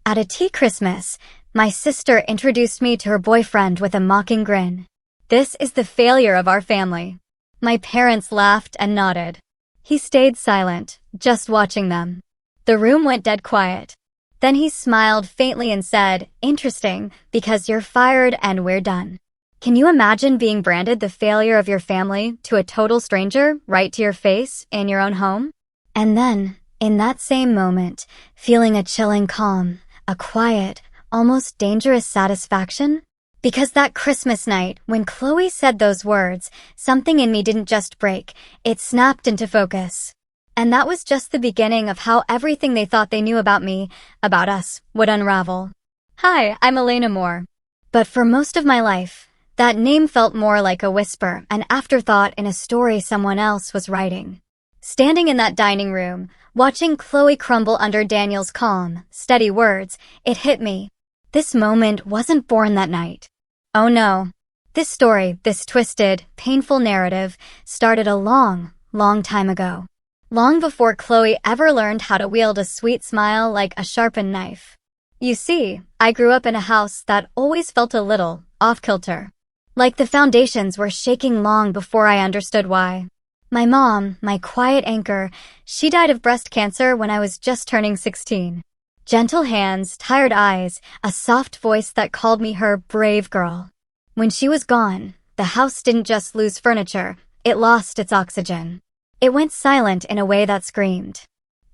At a tea Christmas, my sister introduced me to her boyfriend with a mocking grin. This is the failure of our family. My parents laughed and nodded. He stayed silent, just watching them. The room went dead quiet. Then he smiled faintly and said, "Interesting, because you're fired and we're done." Can you imagine being branded the failure of your family to a total stranger right to your face in your own home? And then, in that same moment, feeling a chilling calm, a quiet, almost dangerous satisfaction? Because that Christmas night, when Chloe said those words, something in me didn't just break, it snapped into focus. And that was just the beginning of how everything they thought they knew about me, about us, would unravel. Hi, I'm Elena Moore. But for most of my life, that name felt more like a whisper, an afterthought in a story someone else was writing. Standing in that dining room, watching Chloe crumble under Daniel's calm, steady words, it hit me. This moment wasn't born that night. Oh no. This story, this twisted, painful narrative, started a long, long time ago. Long before Chloe ever learned how to wield a sweet smile like a sharpened knife. You see, I grew up in a house that always felt a little off-kilter. Like the foundations were shaking long before I understood why. My mom, my quiet anchor, she died of breast cancer when I was just turning 16. Gentle hands, tired eyes, a soft voice that called me her brave girl. When she was gone, the house didn't just lose furniture, it lost its oxygen. It went silent in a way that screamed.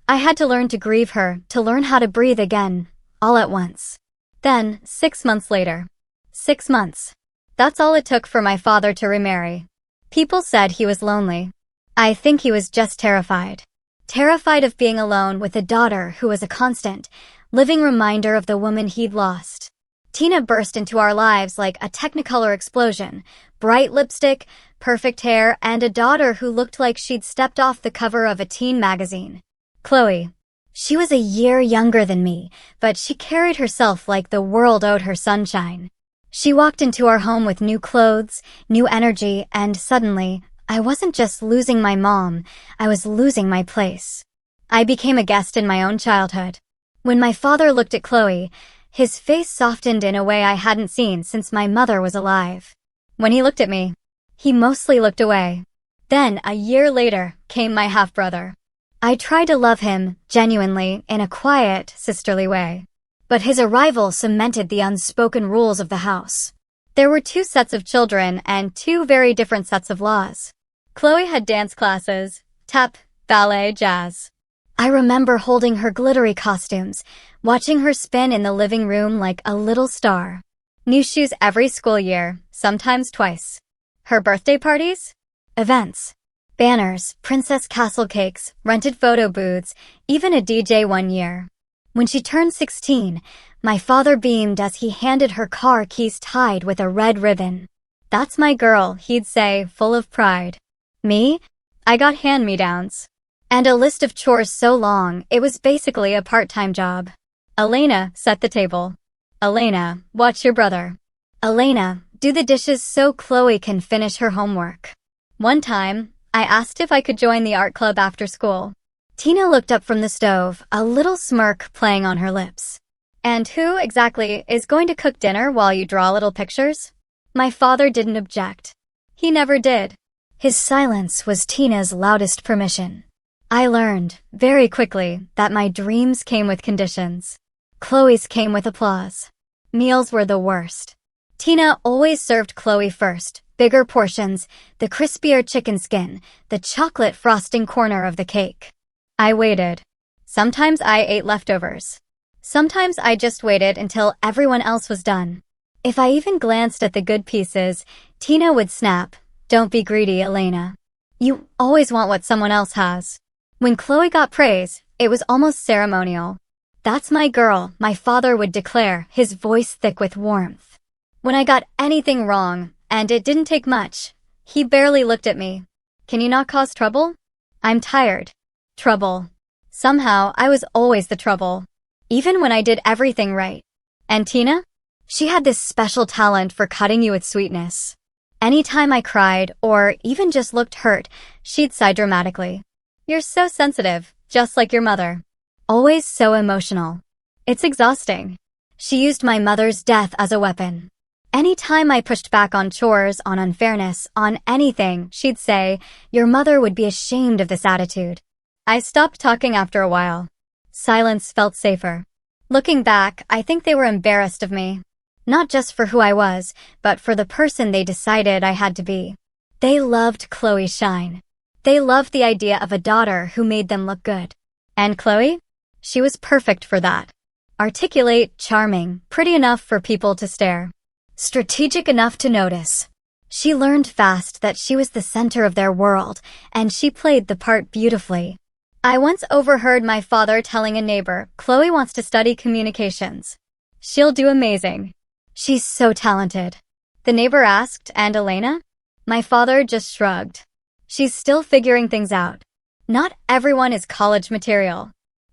I had to learn to grieve her, to learn how to breathe again, all at once. Then, 6 months later. 6 months. That's all it took for my father to remarry. People said he was lonely. I think he was just terrified. Terrified of being alone with a daughter who was a constant, living reminder of the woman he'd lost. Tina burst into our lives like a technicolor explosion. Bright lipstick, perfect hair, and a daughter who looked like she'd stepped off the cover of a teen magazine. Chloe. She was a year younger than me, but she carried herself like the world owed her sunshine. She walked into our home with new clothes, new energy, and suddenly, I wasn't just losing my mom, I was losing my place. I became a guest in my own childhood. When my father looked at Chloe, his face softened in a way I hadn't seen since my mother was alive. When he looked at me, he mostly looked away. Then, a year later, came my half-brother. I tried to love him, genuinely, in a quiet, sisterly way. But his arrival cemented the unspoken rules of the house. There were 2 sets of children and 2 very different sets of laws. Chloe had dance classes, tap, ballet, jazz. I remember holding her glittery costumes, watching her spin in the living room like a little star. New shoes every school year, sometimes twice. Her birthday parties? Events. Banners, princess castle cakes, rented photo booths, even a DJ one year. When she turned 16, my father beamed as he handed her car keys tied with a red ribbon. "That's my girl," he'd say, full of pride. Me? I got hand-me-downs. And a list of chores so long, it was basically a part-time job. Elena, set the table. Elena, watch your brother. Elena, do the dishes so Chloe can finish her homework. One time, I asked if I could join the art club after school. Tina looked up from the stove, a little smirk playing on her lips. "And who, exactly, is going to cook dinner while you draw little pictures?" My father didn't object. He never did. His silence was Tina's loudest permission. I learned, very quickly, that my dreams came with conditions. Chloe's came with applause. Meals were the worst. Tina always served Chloe first, bigger portions, the crispier chicken skin, the chocolate frosting corner of the cake. I waited. Sometimes I ate leftovers. Sometimes I just waited until everyone else was done. If I even glanced at the good pieces, Tina would snap, "Don't be greedy, Elena. You always want what someone else has." When Chloe got praise, it was almost ceremonial. "That's my girl," my father would declare, his voice thick with warmth. When I got anything wrong, and it didn't take much, he barely looked at me. "Can you not cause trouble?" "I'm tired." Trouble. Somehow, I was always the trouble. Even when I did everything right. And Tina? She had this special talent for cutting you with sweetness. Anytime I cried, or even just looked hurt, she'd sigh dramatically. "You're so sensitive, just like your mother." Always so emotional. It's exhausting. She used my mother's death as a weapon. Anytime I pushed back on chores, on unfairness, on anything, she'd say, "Your mother would be ashamed of this attitude." I stopped talking after a while. Silence felt safer. Looking back, I think they were embarrassed of me. Not just for who I was, but for the person they decided I had to be. They loved Chloe's shine. They loved the idea of a daughter who made them look good. And Chloe? She was perfect for that. Articulate, charming, pretty enough for people to stare. Strategic enough to notice. She learned fast that she was the center of their world, and she played the part beautifully. I once overheard my father telling a neighbor, "Chloe wants to study communications. She'll do amazing. She's so talented." The neighbor asked, "And Elena?" My father just shrugged. "She's still figuring things out. Not everyone is college material."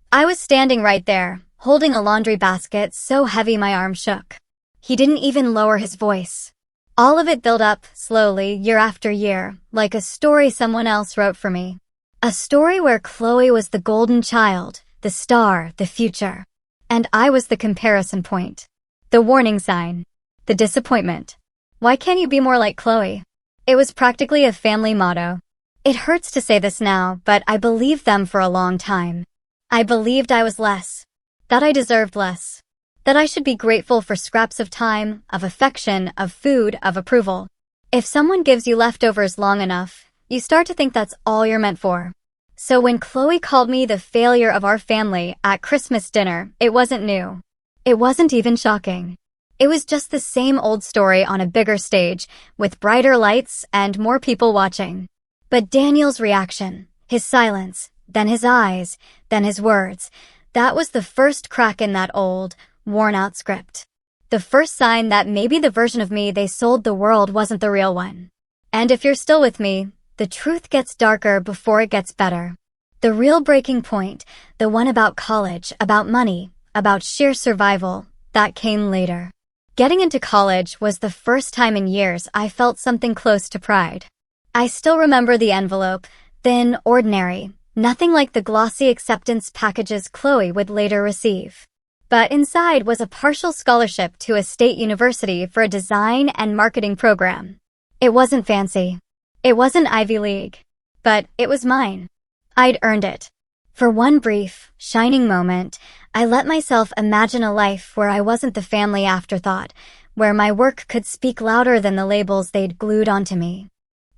I was standing right there, holding a laundry basket so heavy my arm shook. He didn't even lower his voice. All of it built up, slowly, year after year, like a story someone else wrote for me. A story where Chloe was the golden child, the star, the future. And I was the comparison point. The warning sign. The disappointment. Why can't you be more like Chloe? It was practically a family motto. It hurts to say this now, but I believed them for a long time. I believed I was less. That I deserved less. That I should be grateful for scraps of time, of affection, of food, of approval. If someone gives you leftovers long enough, you start to think that's all you're meant for. So when Chloe called me the failure of our family at Christmas dinner, it wasn't new. It wasn't even shocking. It was just the same old story on a bigger stage, with brighter lights and more people watching. But Daniel's reaction, his silence, then his eyes, then his words, that was the first crack in that old, worn-out script. The first sign that maybe the version of me they sold the world wasn't the real one. And if you're still with me, the truth gets darker before it gets better. The real breaking point, the one about college, about money, about sheer survival, that came later. Getting into college was the first time in years I felt something close to pride. I still remember the envelope, thin, ordinary, nothing like the glossy acceptance packages Chloe would later receive. But inside was a partial scholarship to a state university for a design and marketing program. It wasn't fancy. It wasn't Ivy League. But it was mine. I'd earned it. For one brief, shining moment, I let myself imagine a life where I wasn't the family afterthought, where my work could speak louder than the labels they'd glued onto me.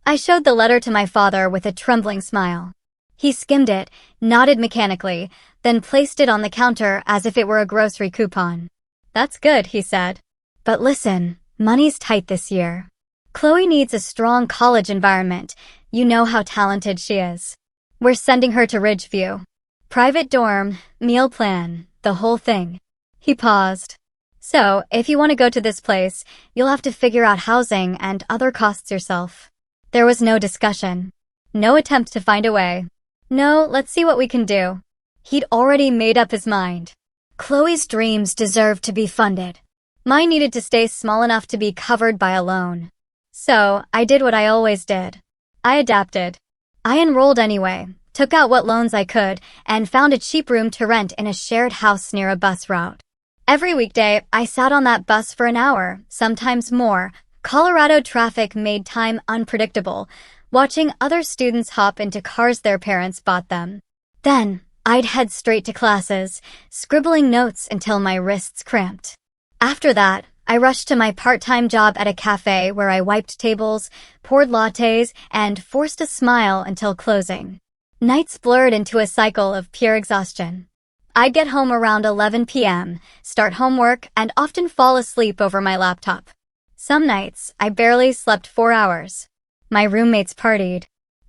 I showed the letter to my father with a trembling smile. He skimmed it, nodded mechanically, then placed it on the counter as if it were a grocery coupon. "That's good," he said. "But listen, money's tight this year. Chloe needs a strong college environment. You know how talented she is. We're sending her to Ridgeview. Private dorm, meal plan, the whole thing." He paused. "So, if you want to go to this place, you'll have to figure out housing and other costs yourself." There was no discussion. No attempt to find a way. No, let's see what we can do. He'd already made up his mind. Chloe's dreams deserved to be funded. Mine needed to stay small enough to be covered by a loan. So, I did what I always did. I adapted. I enrolled anyway, took out what loans I could, and found a cheap room to rent in a shared house near a bus route. Every weekday, I sat on that bus for an hour, sometimes more. Colorado traffic made time unpredictable, watching other students hop into cars their parents bought them. Then, I'd head straight to classes, scribbling notes until my wrists cramped. After that, I rushed to my part-time job at a cafe where I wiped tables, poured lattes, and forced a smile until closing. Nights blurred into a cycle of pure exhaustion. I'd get home around 11 p.m., start homework, and often fall asleep over my laptop. Some nights, I barely slept 4 hours. My roommates partied.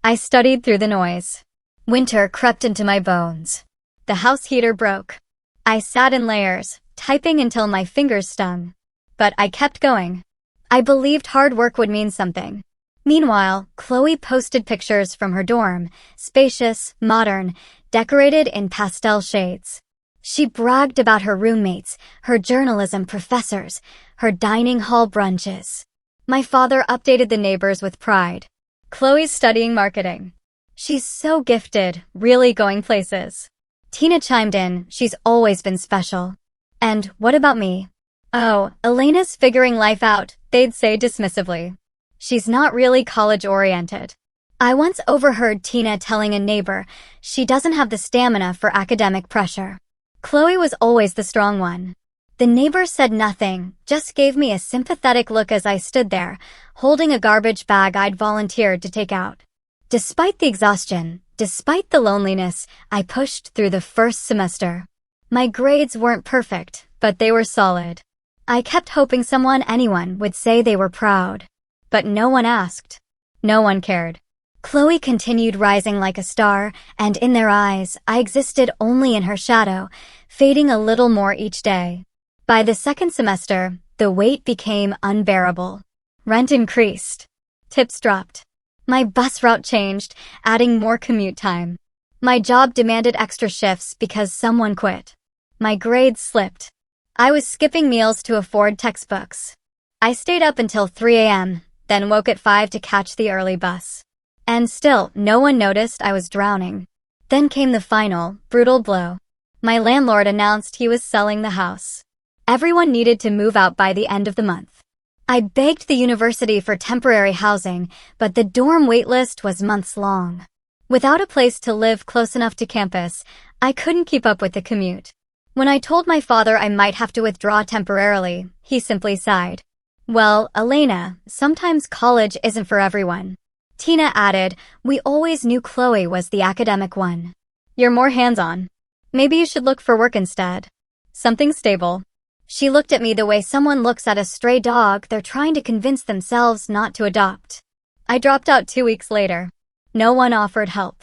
I studied through the noise. Winter crept into my bones. The house heater broke. I sat in layers, typing until my fingers stung. But I kept going. I believed hard work would mean something. Meanwhile, Chloe posted pictures from her dorm, spacious, modern, decorated in pastel shades. She bragged about her roommates, her journalism professors, her dining hall brunches. My father updated the neighbors with pride. "Chloe's studying marketing. She's so gifted, really going places." Tina chimed in, "She's always been special." And what about me? Oh, Elena's figuring life out, they'd say dismissively. She's not really college-oriented. I once overheard Tina telling a neighbor she doesn't have the stamina for academic pressure. Chloe was always the strong one. The neighbor said nothing, just gave me a sympathetic look as I stood there, holding a garbage bag I'd volunteered to take out. Despite the exhaustion, despite the loneliness, I pushed through the first semester. My grades weren't perfect, but they were solid. I kept hoping anyone would say they were proud. But no one asked. No one cared. Chloe continued rising like a star, and in their eyes, I existed only in her shadow, fading a little more each day. By the second semester, the weight became unbearable. Rent increased. Tips dropped. My bus route changed, adding more commute time. My job demanded extra shifts because someone quit. My grades slipped. I was skipping meals to afford textbooks. I stayed up until 3 a.m., then woke at 5 to catch the early bus. And still, no one noticed I was drowning. Then came the final, brutal blow. My landlord announced he was selling the house. Everyone needed to move out by the end of the month. I begged the university for temporary housing, but the dorm waitlist was months long. Without a place to live close enough to campus, I couldn't keep up with the commute. When I told my father I might have to withdraw temporarily, he simply sighed. Well, Elena, sometimes college isn't for everyone. Tina added, we always knew Chloe was the academic one. You're more hands-on. Maybe you should look for work instead. Something stable. She looked at me the way someone looks at a stray dog they're trying to convince themselves not to adopt. I dropped out 2 weeks later. No one offered help.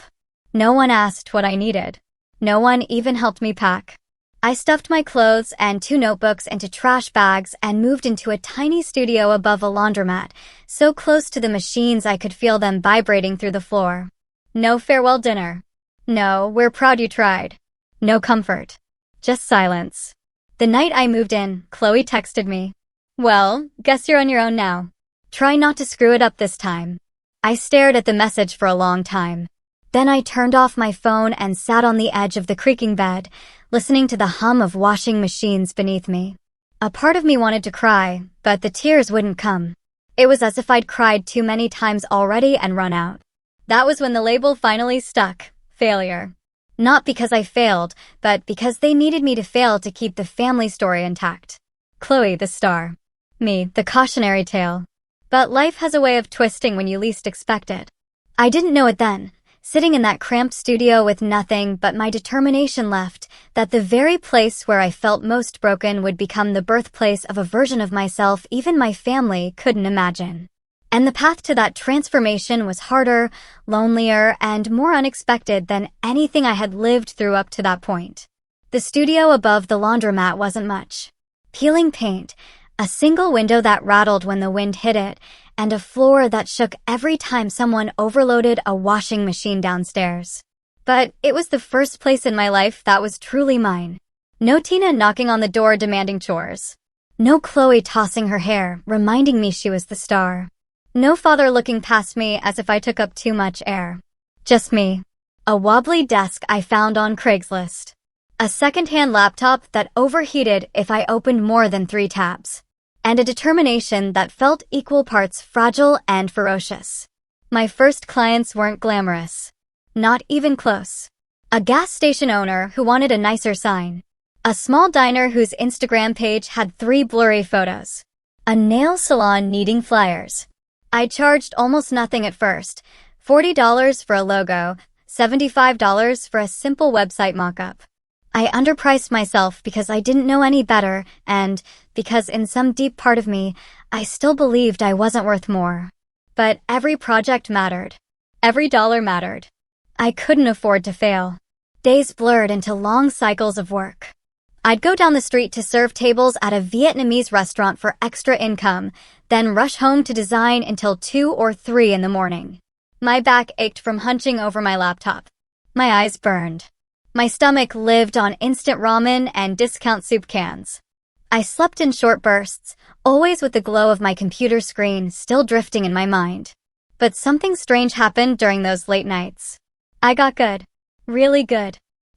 No one asked what I needed. No one even helped me pack. I stuffed my clothes and 2 notebooks into trash bags and moved into a tiny studio above a laundromat, so close to the machines I could feel them vibrating through the floor. No farewell dinner. No, we're proud you tried. No comfort. Just silence. The night I moved in, Chloe texted me. Well, guess you're on your own now. Try not to screw it up this time. I stared at the message for a long time. Then I turned off my phone and sat on the edge of the creaking bed, listening to the hum of washing machines beneath me. A part of me wanted to cry, but the tears wouldn't come. It was as if I'd cried too many times already and run out. That was when the label finally stuck. Failure. Not because I failed, but because they needed me to fail to keep the family story intact. Chloe, the star. Me, the cautionary tale. But life has a way of twisting when you least expect it. I didn't know it then, sitting in that cramped studio with nothing but my determination left, that the very place where I felt most broken would become the birthplace of a version of myself even my family couldn't imagine. And the path to that transformation was harder, lonelier, and more unexpected than anything I had lived through up to that point. The studio above the laundromat wasn't much. Peeling paint, a single window that rattled when the wind hit it, and a floor that shook every time someone overloaded a washing machine downstairs. But it was the first place in my life that was truly mine. No Tina knocking on the door demanding chores. No Chloe tossing her hair, reminding me she was the star. No father looking past me as if I took up too much air. Just me. A wobbly desk I found on Craigslist. A second-hand laptop that overheated if I opened more than 3 tabs. And a determination that felt equal parts fragile and ferocious. My first clients weren't glamorous. Not even close. A gas station owner who wanted a nicer sign. A small diner whose Instagram page had 3 blurry photos. A nail salon needing flyers. I charged almost nothing at first. $40 for a logo, $75 for a simple website mock-up. I underpriced myself because I didn't know any better, and because in some deep part of me, I still believed I wasn't worth more. But every project mattered. Every dollar mattered. I couldn't afford to fail. Days blurred into long cycles of work. I'd go down the street to serve tables at a Vietnamese restaurant for extra income, then rush home to design until 2 or 3 in the morning. My back ached from hunching over my laptop. My eyes burned. My stomach lived on instant ramen and discount soup cans. I slept in short bursts, always with the glow of my computer screen still drifting in my mind. But something strange happened during those late nights. I got good. Really good.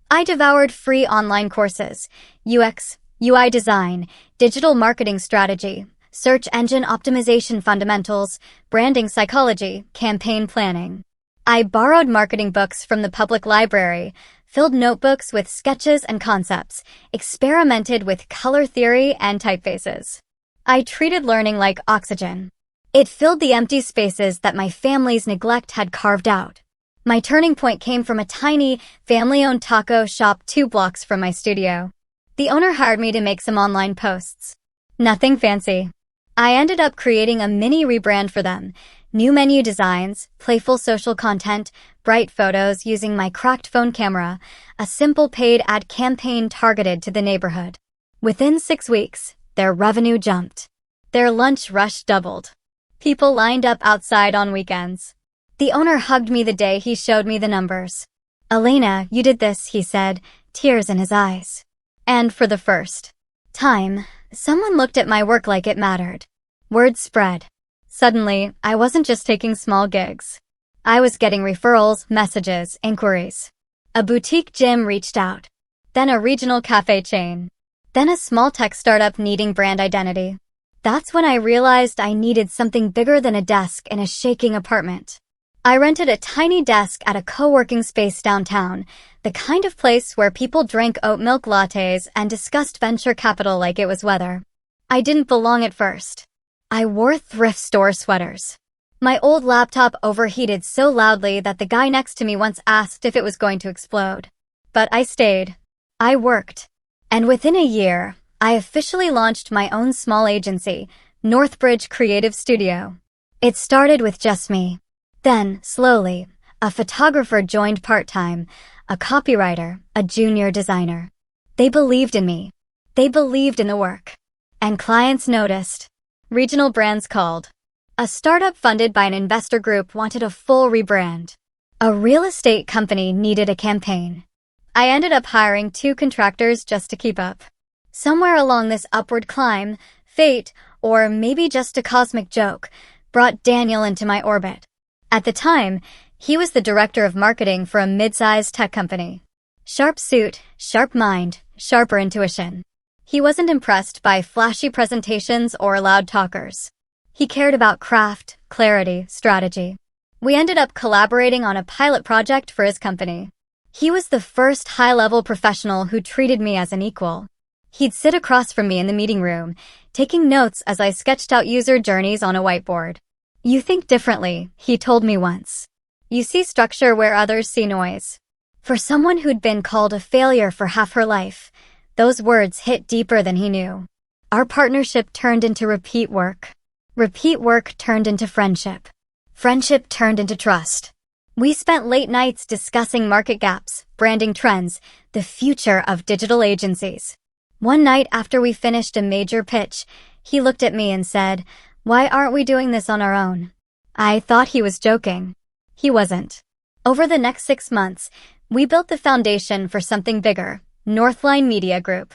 I devoured free online courses, UX, UI design, digital marketing strategy, search engine optimization fundamentals, branding psychology, campaign planning. I borrowed marketing books from the public library, filled notebooks with sketches and concepts, experimented with color theory and typefaces. I treated learning like oxygen. It filled the empty spaces that my family's neglect had carved out. My turning point came from a tiny, family-owned taco shop 2 blocks from my studio. The owner hired me to make some online posts. Nothing fancy. I ended up creating a mini rebrand for them. New menu designs, playful social content, bright photos using my cracked phone camera, a simple paid ad campaign targeted to the neighborhood. Within 6 weeks, their revenue jumped. Their lunch rush doubled. People lined up outside on weekends. The owner hugged me the day he showed me the numbers. "Elena, you did this," he said, tears in his eyes. And for the first time, someone looked at my work like it mattered. Word spread. Suddenly, I wasn't just taking small gigs. I was getting referrals, messages, inquiries. A boutique gym reached out. Then a regional cafe chain. Then a small tech startup needing brand identity. That's when I realized I needed something bigger than a desk in a shaking apartment. I rented a tiny desk at a co-working space downtown, the kind of place where people drank oat milk lattes and discussed venture capital like it was weather. I didn't belong at first. I wore thrift store sweaters. My old laptop overheated so loudly that the guy next to me once asked if it was going to explode. But I stayed. I worked. And within a year, I officially launched my own small agency, Northbridge Creative Studio. It started with just me. Then, slowly, a photographer joined part-time, a copywriter, a junior designer. They believed in me. They believed in the work. And clients noticed. Regional brands called. A startup funded by an investor group wanted a full rebrand. A real estate company needed a campaign. I ended up hiring 2 contractors just to keep up. Somewhere along this upward climb, fate, or maybe just a cosmic joke, brought Daniel into my orbit. At the time, he was the director of marketing for a mid-sized tech company. Sharp suit, sharp mind, sharper intuition. He wasn't impressed by flashy presentations or loud talkers. He cared about craft, clarity, strategy. We ended up collaborating on a pilot project for his company. He was the first high-level professional who treated me as an equal. He'd sit across from me in the meeting room, taking notes as I sketched out user journeys on a whiteboard. "You think differently," he told me once. "You see structure where others see noise." For someone who'd been called a failure for half her life, those words hit deeper than he knew. Our partnership turned into repeat work. Repeat work turned into friendship. Friendship turned into trust. We spent late nights discussing market gaps, branding trends, the future of digital agencies. One night after we finished a major pitch, he looked at me and said, "Why aren't we doing this on our own?" I thought he was joking. He wasn't. Over the next 6 months, we built the foundation for something bigger, Northline Media Group.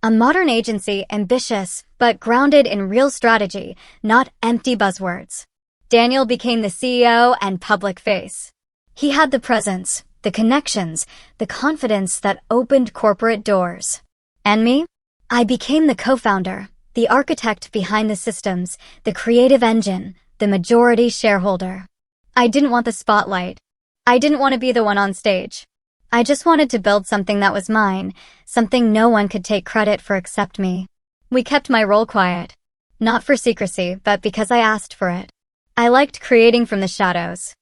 A modern agency, ambitious, but grounded in real strategy, not empty buzzwords. Daniel became the CEO and public face. He had the presence, the connections, the confidence that opened corporate doors. And me? I became the co-founder, the architect behind the systems, the creative engine, the majority shareholder. I didn't want the spotlight. I didn't want to be the one on stage. I just wanted to build something that was mine, something no one could take credit for except me. We kept my role quiet. Not for secrecy, but because I asked for it. I liked creating from the shadows.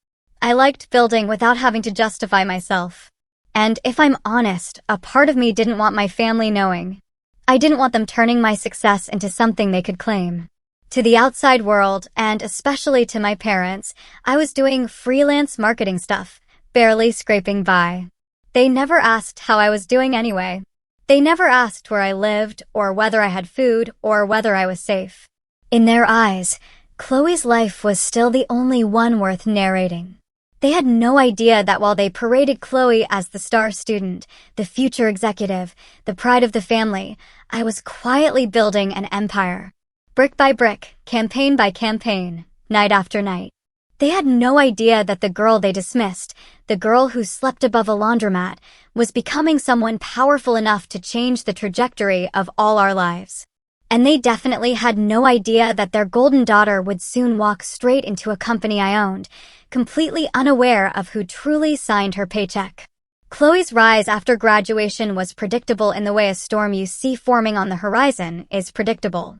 I liked building without having to justify myself. And if I'm honest, a part of me didn't want my family knowing. I didn't want them turning my success into something they could claim. To the outside world, and especially to my parents, I was doing freelance marketing stuff, barely scraping by. They never asked how I was doing anyway. They never asked where I lived, or whether I had food, or whether I was safe. In their eyes, Chloe's life was still the only one worth narrating. They had no idea that while they paraded Chloe as the star student, the future executive, the pride of the family, I was quietly building an empire. Brick by brick, campaign by campaign, night after night. They had no idea that the girl they dismissed, the girl who slept above a laundromat, was becoming someone powerful enough to change the trajectory of all our lives. And they definitely had no idea that their golden daughter would soon walk straight into a company I owned, completely unaware of who truly signed her paycheck. Chloe's rise after graduation was predictable in the way a storm you see forming on the horizon is predictable.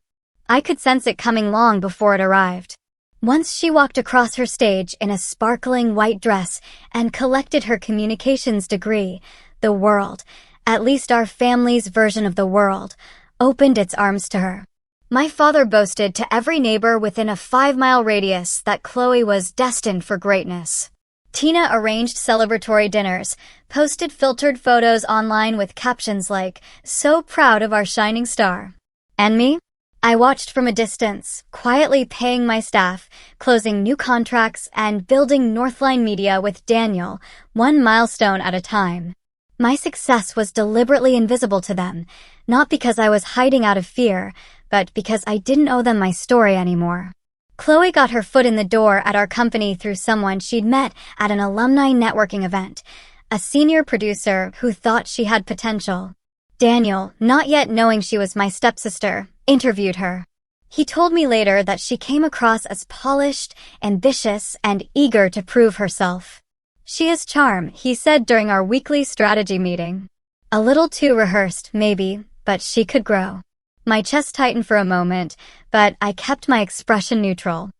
I could sense it coming long before it arrived. Once she walked across her stage in a sparkling white dress and collected her communications degree, the world, at least our family's version of the world, opened its arms to her. My father boasted to every neighbor within a 5-mile radius that Chloe was destined for greatness. Tina arranged celebratory dinners, posted filtered photos online with captions like, "So proud of our shining star." And me? I watched from a distance, quietly paying my staff, closing new contracts, and building Northline Media with Daniel, one milestone at a time. My success was deliberately invisible to them, not because I was hiding out of fear, but because I didn't owe them my story anymore. Chloe got her foot in the door at our company through someone she'd met at an alumni networking event, a senior producer who thought she had potential. Daniel, not yet knowing she was my stepsister, interviewed her. He told me later that she came across as polished, ambitious, and eager to prove herself. "She is charm," he said during our weekly strategy meeting. A little too rehearsed, maybe, but she could grow. My chest tightened for a moment, but I kept my expression neutral.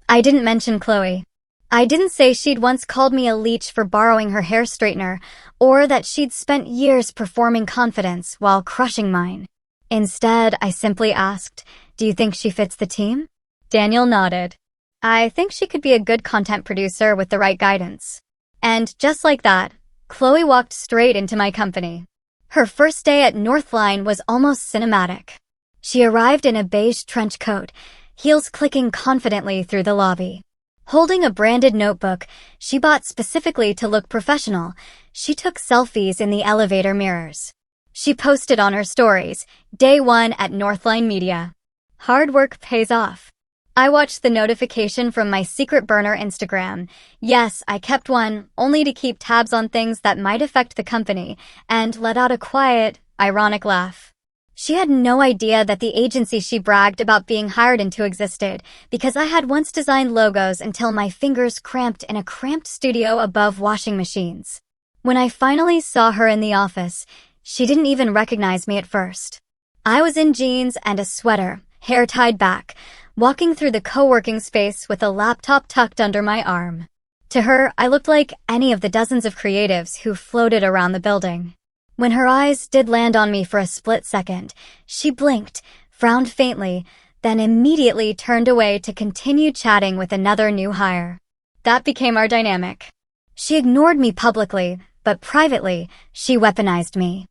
I didn't mention Chloe. I didn't say she'd once called me a leech for borrowing her hair straightener, or that she'd spent years performing confidence while crushing mine. Instead, I simply asked, "Do you think she fits the team?" Daniel nodded. "I think she could be a good content producer with the right guidance." And just like that, Chloe walked straight into my company. Her first day at Northline was almost cinematic. She arrived in a beige trench coat, heels clicking confidently through the lobby. Holding a branded notebook she bought specifically to look professional, she took selfies in the elevator mirrors. She posted on her stories, "Day 1 at Northline Media." Hard work pays off. I watched the notification from my secret burner Instagram. Yes, I kept one, only to keep tabs on things that might affect the company, and let out a quiet, ironic laugh. She had no idea that the agency she bragged about being hired into existed, because I had once designed logos until my fingers cramped in a cramped studio above washing machines. When I finally saw her in the office, she didn't even recognize me at first. I was in jeans and a sweater, hair tied back, walking through the co-working space with a laptop tucked under my arm. To her, I looked like any of the dozens of creatives who floated around the building. When her eyes did land on me for a split second, she blinked, frowned faintly, then immediately turned away to continue chatting with another new hire. That became our dynamic. She ignored me publicly, but privately, she weaponized me.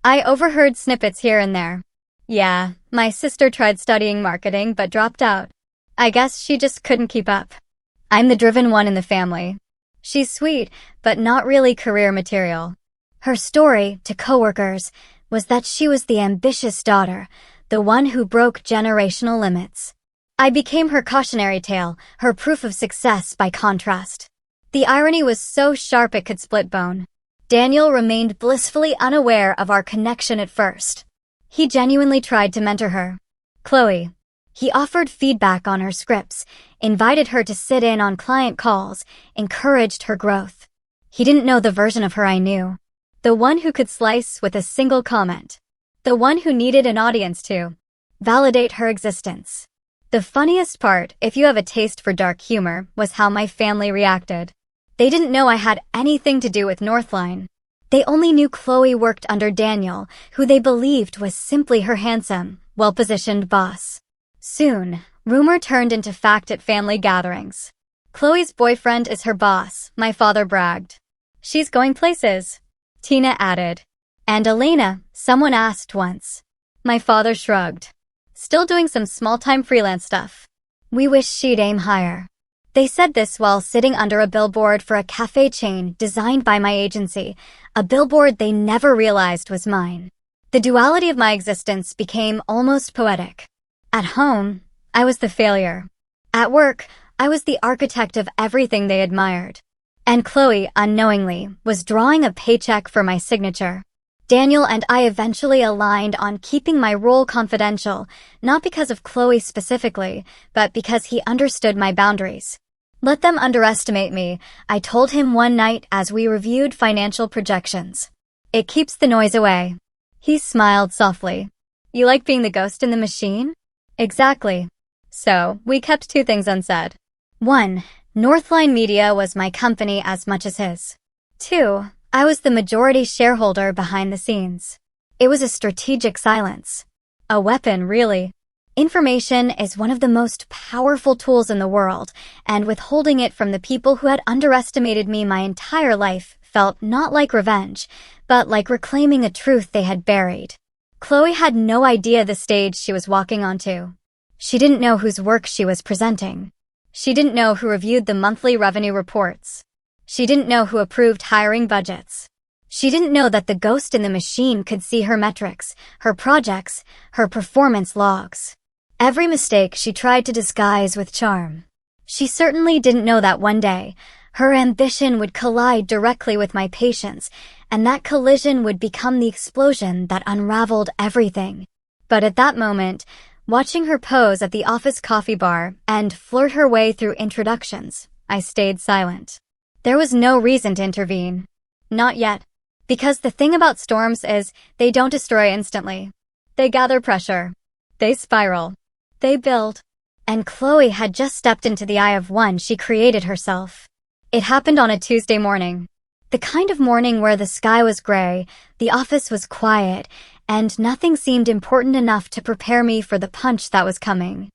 I overheard snippets here and there. "Yeah, my sister tried studying marketing but dropped out. I guess she just couldn't keep up. I'm the driven one in the family. She's sweet, but not really career material." Her story, to coworkers, was that she was the ambitious daughter, the one who broke generational limits. I became her cautionary tale, her proof of success by contrast. The irony was so sharp it could split bone. Daniel remained blissfully unaware of our connection at first. He genuinely tried to mentor her. Chloe. He offered feedback on her scripts, invited her to sit in on client calls, encouraged her growth. He didn't know the version of her I knew. The one who could slice with a single comment. The one who needed an audience to validate her existence. The funniest part, if you have a taste for dark humor, was how my family reacted. They didn't know I had anything to do with Northline. They only knew Chloe worked under Daniel, who they believed was simply her handsome, well-positioned boss. Soon, rumor turned into fact at family gatherings. "Chloe's boyfriend is her boss," my father bragged. "She's going places," Tina added. "And Elena," someone asked once. My father shrugged. "Still doing some small-time freelance stuff. We wish she'd aim higher." They said this while sitting under a billboard for a cafe chain designed by my agency, a billboard they never realized was mine. The duality of my existence became almost poetic. At home, I was the failure. At work, I was the architect of everything they admired. And Chloe, unknowingly, was drawing a paycheck for my signature. Daniel and I eventually aligned on keeping my role confidential, not because of Chloe specifically, but because he understood my boundaries. Let them underestimate me, I told him one night as we reviewed financial projections. It keeps the noise away. He smiled softly. You like being the ghost in the machine? Exactly. So, we kept two things unsaid. 1. Northline Media was my company as much as his. 2. I was the majority shareholder behind the scenes. It was a strategic silence. A weapon, really. Information is one of the most powerful tools in the world, and withholding it from the people who had underestimated me my entire life felt not like revenge, but like reclaiming a truth they had buried. Chloe had no idea the stage she was walking onto. She didn't know whose work she was presenting. She didn't know who reviewed the monthly revenue reports. She didn't know who approved hiring budgets. She didn't know that the ghost in the machine could see her metrics, her projects, her performance logs. Every mistake she tried to disguise with charm. She certainly didn't know that one day, her ambition would collide directly with my patience, and that collision would become the explosion that unraveled everything. But at that moment, watching her pose at the office coffee bar and flirt her way through introductions, I stayed silent. There was no reason to intervene. Not yet. Because the thing about storms is, they don't destroy instantly. They gather pressure. They spiral. They build. And Chloe had just stepped into the eye of one she created herself. It happened on a Tuesday morning. The kind of morning where the sky was gray, the office was quiet, and nothing seemed important enough to prepare me for the punch that was coming.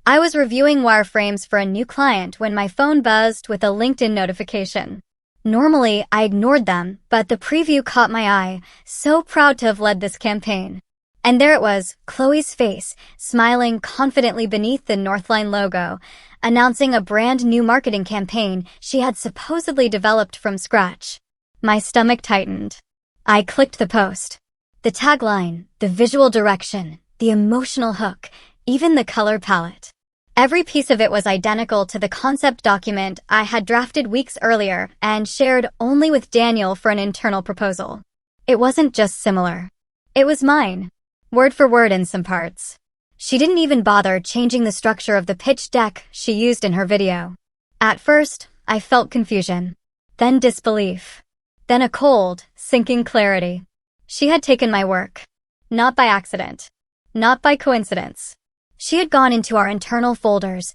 I was reviewing wireframes for a new client when my phone buzzed with a LinkedIn notification. Normally, I ignored them, but the preview caught my eye, so proud to have led this campaign. And there it was, Chloe's face, smiling confidently beneath the Northline logo, announcing a brand new marketing campaign she had supposedly developed from scratch. My stomach tightened. I clicked the post. The tagline, the visual direction, the emotional hook, even the color palette. Every piece of it was identical to the concept document I had drafted weeks earlier and shared only with Daniel for an internal proposal. It wasn't just similar. It was mine. Word for word in some parts. She didn't even bother changing the structure of the pitch deck she used in her video. At first, I felt confusion, then disbelief, then a cold, sinking clarity. She had taken my work. Not by accident. Not by coincidence. She had gone into our internal folders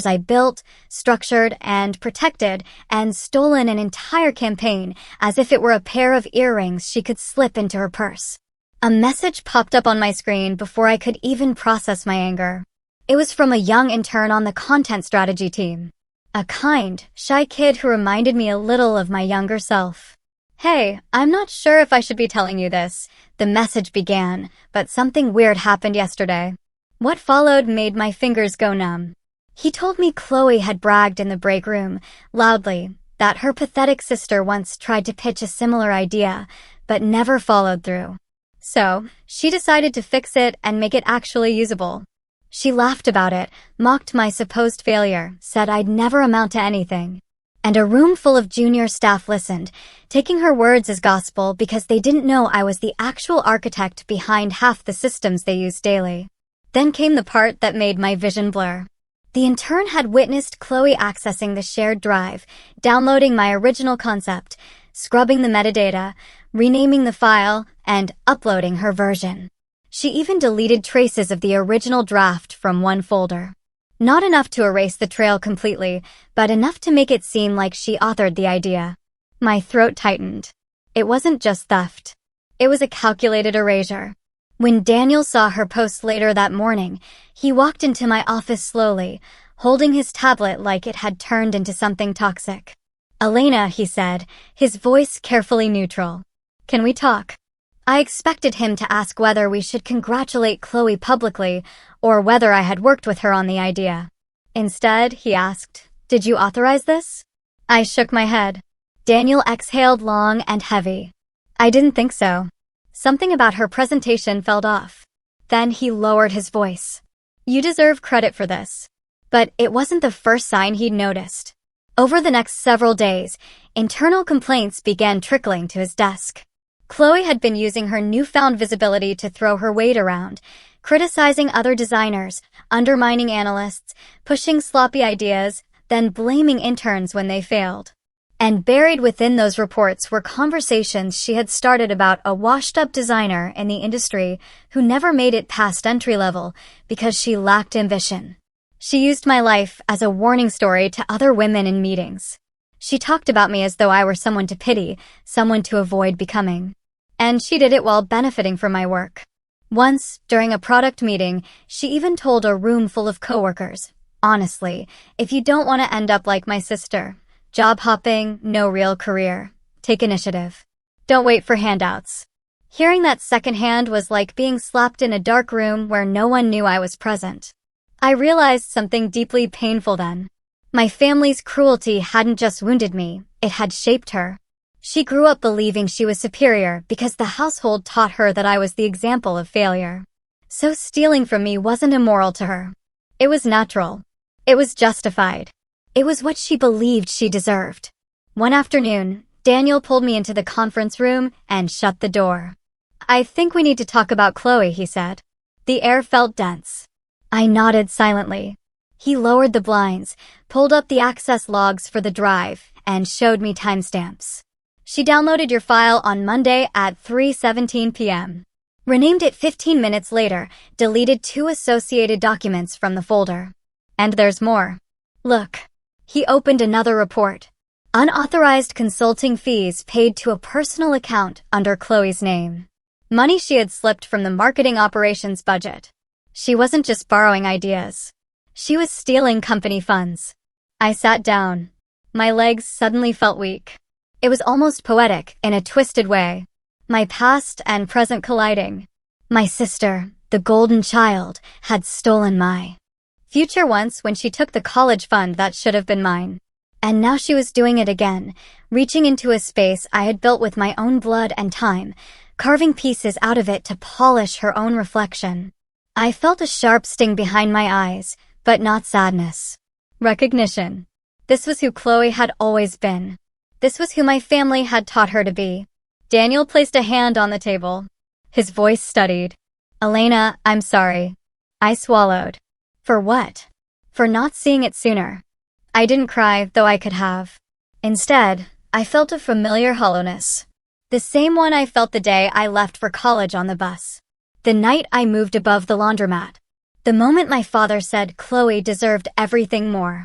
I built, structured, and protected, and stolen an entire campaign as if it were a pair of earrings she could slip into her purse. A message popped up on my screen before I could even process my anger. It was from a young intern on the content strategy team. A kind, shy kid who reminded me a little of my younger self. Hey, I'm not sure if I should be telling you this, the message began, but something weird happened yesterday. What followed made my fingers go numb. He told me Chloe had bragged in the break room, loudly, that her pathetic sister once tried to pitch a similar idea, but never followed through. So, she decided to fix it and make it actually usable. She laughed about it, mocked my supposed failure, said I'd never amount to anything. And a room full of junior staff listened, taking her words as gospel because they didn't know I was the actual architect behind half the systems they use daily. Then came the part that made my vision blur. The intern had witnessed Chloe accessing the shared drive, downloading my original concept, scrubbing the metadata, renaming the file, and uploading her version. She even deleted traces of the original draft from one folder. Not enough to erase the trail completely, but enough to make it seem like she authored the idea. My throat tightened. It wasn't just theft. It was a calculated erasure. When Daniel saw her post later that morning, he walked into my office slowly, holding his tablet like it had turned into something toxic. Elena, he said, his voice carefully neutral. Can we talk? I expected him to ask whether we should congratulate Chloe publicly or whether I had worked with her on the idea. Instead, he asked, "Did you authorize this?" I shook my head. Daniel exhaled long and heavy. I didn't think so. Something about her presentation felt off. Then he lowered his voice. You deserve credit for this. But it wasn't the first sign he'd noticed. Over the next several days, internal complaints began trickling to his desk. Chloe had been using her newfound visibility to throw her weight around, criticizing other designers, undermining analysts, pushing sloppy ideas, then blaming interns when they failed. And buried within those reports were conversations she had started about a washed-up designer in the industry who never made it past entry level because she lacked ambition. She used my life as a warning story to other women in meetings. She talked about me as though I were someone to pity, someone to avoid becoming. And she did it while benefiting from my work. Once, during a product meeting, she even told a room full of coworkers, "Honestly, if you don't want to end up like my sister, job hopping, no real career. Take initiative. Don't wait for handouts." Hearing that secondhand was like being slapped in a dark room where no one knew I was present. I realized something deeply painful then. My family's cruelty hadn't just wounded me, it had shaped her. She grew up believing she was superior because the household taught her that I was the example of failure. So stealing from me wasn't immoral to her. It was natural. It was justified. It was what she believed she deserved. One afternoon, Daniel pulled me into the conference room and shut the door. "I think we need to talk about Chloe," he said. The air felt dense. I nodded silently. He lowered the blinds, pulled up the access logs for the drive, and showed me timestamps. "She downloaded your file on Monday at 3:17 p.m. Renamed it 15 minutes later, deleted 2 associated documents from the folder. And there's more. Look." He opened another report. Unauthorized consulting fees paid to a personal account under Chloe's name. Money she had slipped from the marketing operations budget. She wasn't just borrowing ideas. She was stealing company funds. I sat down. My legs suddenly felt weak. It was almost poetic in a twisted way. My past and present colliding. My sister, the golden child, had stolen my future once when she took the college fund that should have been mine. And now she was doing it again, reaching into a space I had built with my own blood and time, carving pieces out of it to polish her own reflection. I felt a sharp sting behind my eyes, but not sadness. Recognition. This was who Chloe had always been. This was who my family had taught her to be. Daniel placed a hand on the table. His voice steadied. "Elena, I'm sorry." I swallowed. For what? For not seeing it sooner. I didn't cry, though I could have. Instead, I felt a familiar hollowness. The same one I felt the day I left for college on the bus. The night I moved above the laundromat. The moment my father said Chloe deserved everything more.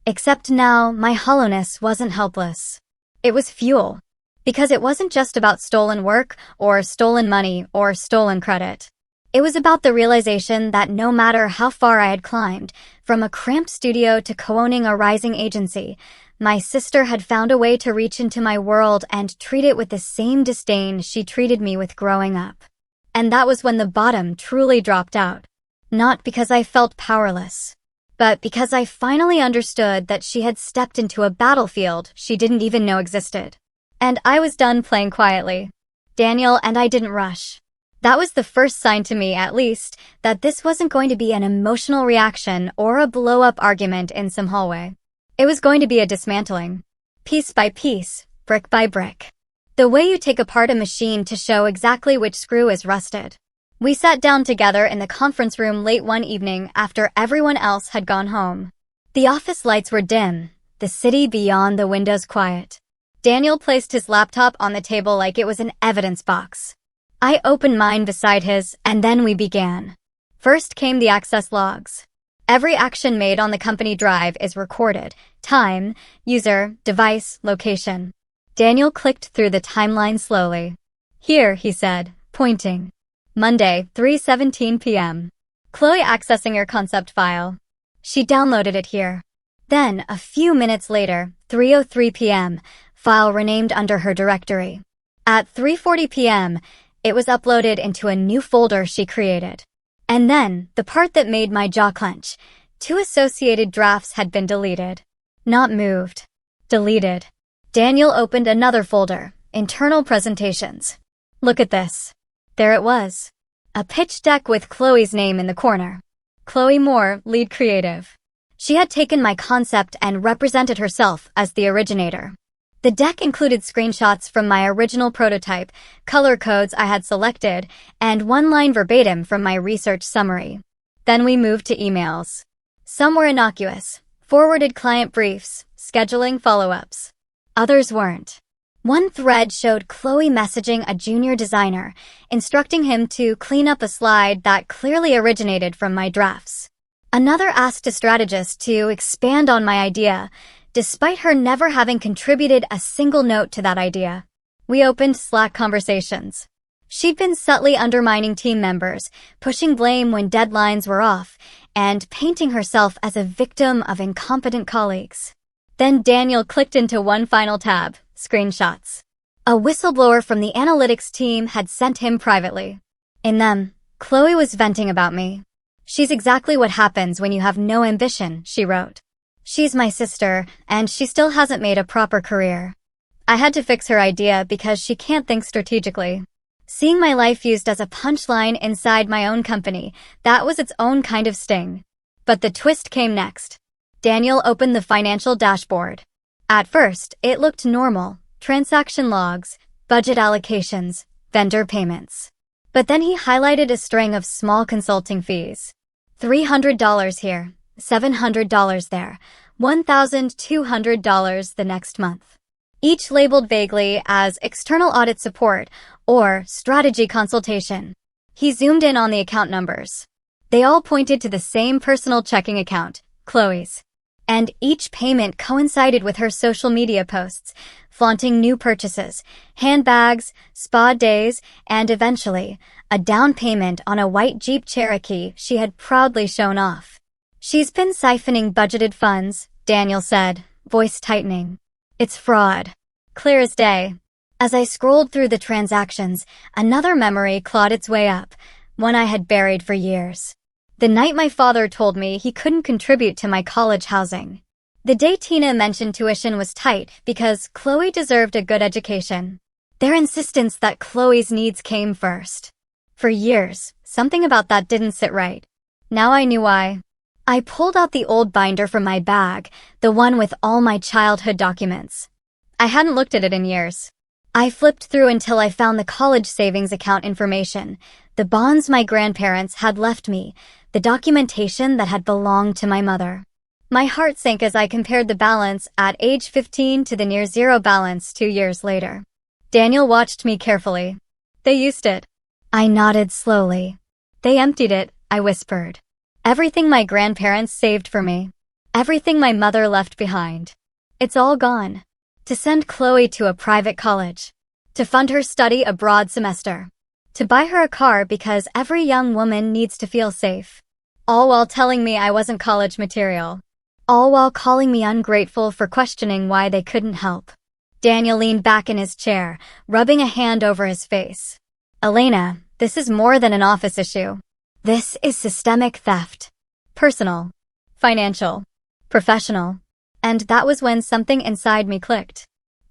Except now, my hollowness wasn't helpless. It was fuel. Because it wasn't just about stolen work, or stolen money, or stolen credit. It was about the realization that no matter how far I had climbed, from a cramped studio to co-owning a rising agency, my sister had found a way to reach into my world and treat it with the same disdain she treated me with growing up. And that was when the bottom truly dropped out. Not because I felt powerless, but because I finally understood that she had stepped into a battlefield she didn't even know existed. And I was done playing quietly. Daniel and I didn't rush. That was the first sign to me, at least, that this wasn't going to be an emotional reaction or a blow-up argument in some hallway. It was going to be a dismantling. Piece by piece, brick by brick. The way you take apart a machine to show exactly which screw is rusted. We sat down together in the conference room late one evening after everyone else had gone home. The office lights were dim, the city beyond the windows quiet. Daniel placed his laptop on the table like it was an evidence box. I opened mine beside his, and then we began. First came the access logs. Every action made on the company drive is recorded. Time, user, device, location. Daniel clicked through the timeline slowly. "Here," he said, pointing. "Monday, 3:17 p.m. Chloe accessing your concept file. She downloaded it here." Then, a few minutes later, 3:03 p.m., file renamed under her directory. At 3:40 p.m., it was uploaded into a new folder she created. And then, the part that made my jaw clench, 2 associated drafts had been deleted. Not moved. Deleted. Daniel opened another folder, internal presentations. "Look at this." There it was. A pitch deck with Chloe's name in the corner. Chloe Moore, lead creative. She had taken my concept and represented herself as the originator. The deck included screenshots from my original prototype, color codes I had selected, and one line verbatim from my research summary. Then we moved to emails. Some were innocuous, forwarded client briefs, scheduling follow-ups. Others weren't. One thread showed Chloe messaging a junior designer, instructing him to clean up a slide that clearly originated from my drafts. Another asked a strategist to expand on my idea, despite her never having contributed a single note to that idea. We opened Slack conversations. She'd been subtly undermining team members, pushing blame when deadlines were off, and painting herself as a victim of incompetent colleagues. Then Daniel clicked into one final tab, screenshots. A whistleblower from the analytics team had sent him privately. In them, Chloe was venting about me. "She's exactly what happens when you have no ambition," she wrote. "She's my sister, and she still hasn't made a proper career." I had to fix her idea because she can't think strategically. Seeing my life used as a punchline inside my own company, that was its own kind of sting. But the twist came next. Daniel opened the financial dashboard. At first, it looked normal: transaction logs, budget allocations, vendor payments. But then he highlighted a string of small consulting fees. $300 here, $700 there, $1,200 the next month. Each labeled vaguely as external audit support or strategy consultation. He zoomed in on the account numbers. They all pointed to the same personal checking account, Chloe's. And each payment coincided with her social media posts, flaunting new purchases, handbags, spa days, and eventually, a down payment on a white Jeep Cherokee she had proudly shown off. "She's been siphoning budgeted funds," Daniel said, voice tightening. "It's fraud." Clear as day. As I scrolled through the transactions, another memory clawed its way up, one I had buried for years. The night my father told me he couldn't contribute to my college housing. The day Tina mentioned tuition was tight because Chloe deserved a good education. Their insistence that Chloe's needs came first. For years, something about that didn't sit right. Now I knew why. I pulled out the old binder from my bag, the one with all my childhood documents. I hadn't looked at it in years. I flipped through until I found the college savings account information, the bonds my grandparents had left me, the documentation that had belonged to my mother. My heart sank as I compared the balance at age 15 to the near-zero balance 2 years later. Daniel watched me carefully. "They used it." I nodded slowly. "They emptied it," I whispered. "Everything my grandparents saved for me. Everything my mother left behind. It's all gone. To send Chloe to a private college. To fund her study abroad semester. To buy her a car because every young woman needs to feel safe. All while telling me I wasn't college material. All while calling me ungrateful for questioning why they couldn't help." Daniel leaned back in his chair, rubbing a hand over his face. "Elena, this is more than an office issue. This is systemic theft. Personal. Financial. Professional." And that was when something inside me clicked.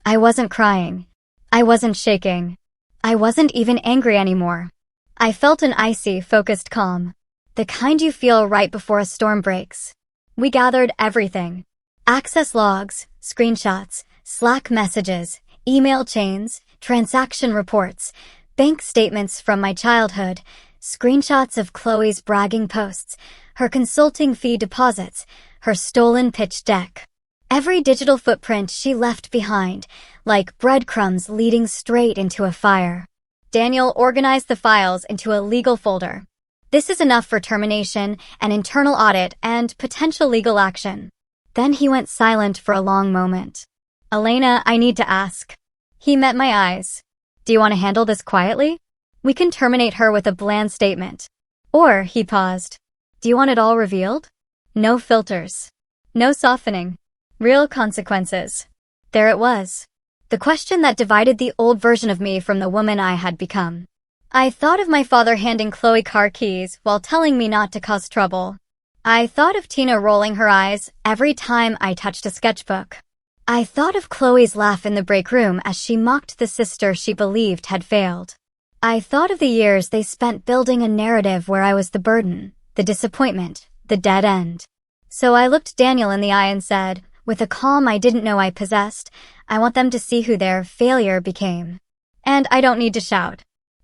I wasn't crying. I wasn't shaking. I wasn't even angry anymore. I felt an icy, focused calm. The kind you feel right before a storm breaks. We gathered everything. Access logs, screenshots, Slack messages, email chains, transaction reports, bank statements from my childhood, screenshots of Chloe's bragging posts, her consulting fee deposits, her stolen pitch deck. Every digital footprint she left behind, like breadcrumbs leading straight into a fire. Daniel organized the files into a legal folder. "This is enough for termination, an internal audit, and potential legal action." Then he went silent for a long moment. "Elena, I need to ask." He met my eyes. "Do you want to handle this quietly? We can terminate her with a bland statement. Or," he paused, "do you want it all revealed? No filters. No softening. Real consequences." There it was. The question that divided the old version of me from the woman I had become. I thought of my father handing Chloe car keys while telling me not to cause trouble. I thought of Tina rolling her eyes every time I touched a sketchbook. I thought of Chloe's laugh in the break room as she mocked the sister she believed had failed. I thought of the years they spent building a narrative where I was the burden, the disappointment, the dead end. So I looked Daniel in the eye and said, with a calm I didn't know I possessed, I want them to see who their failure became. And I don't need to shout.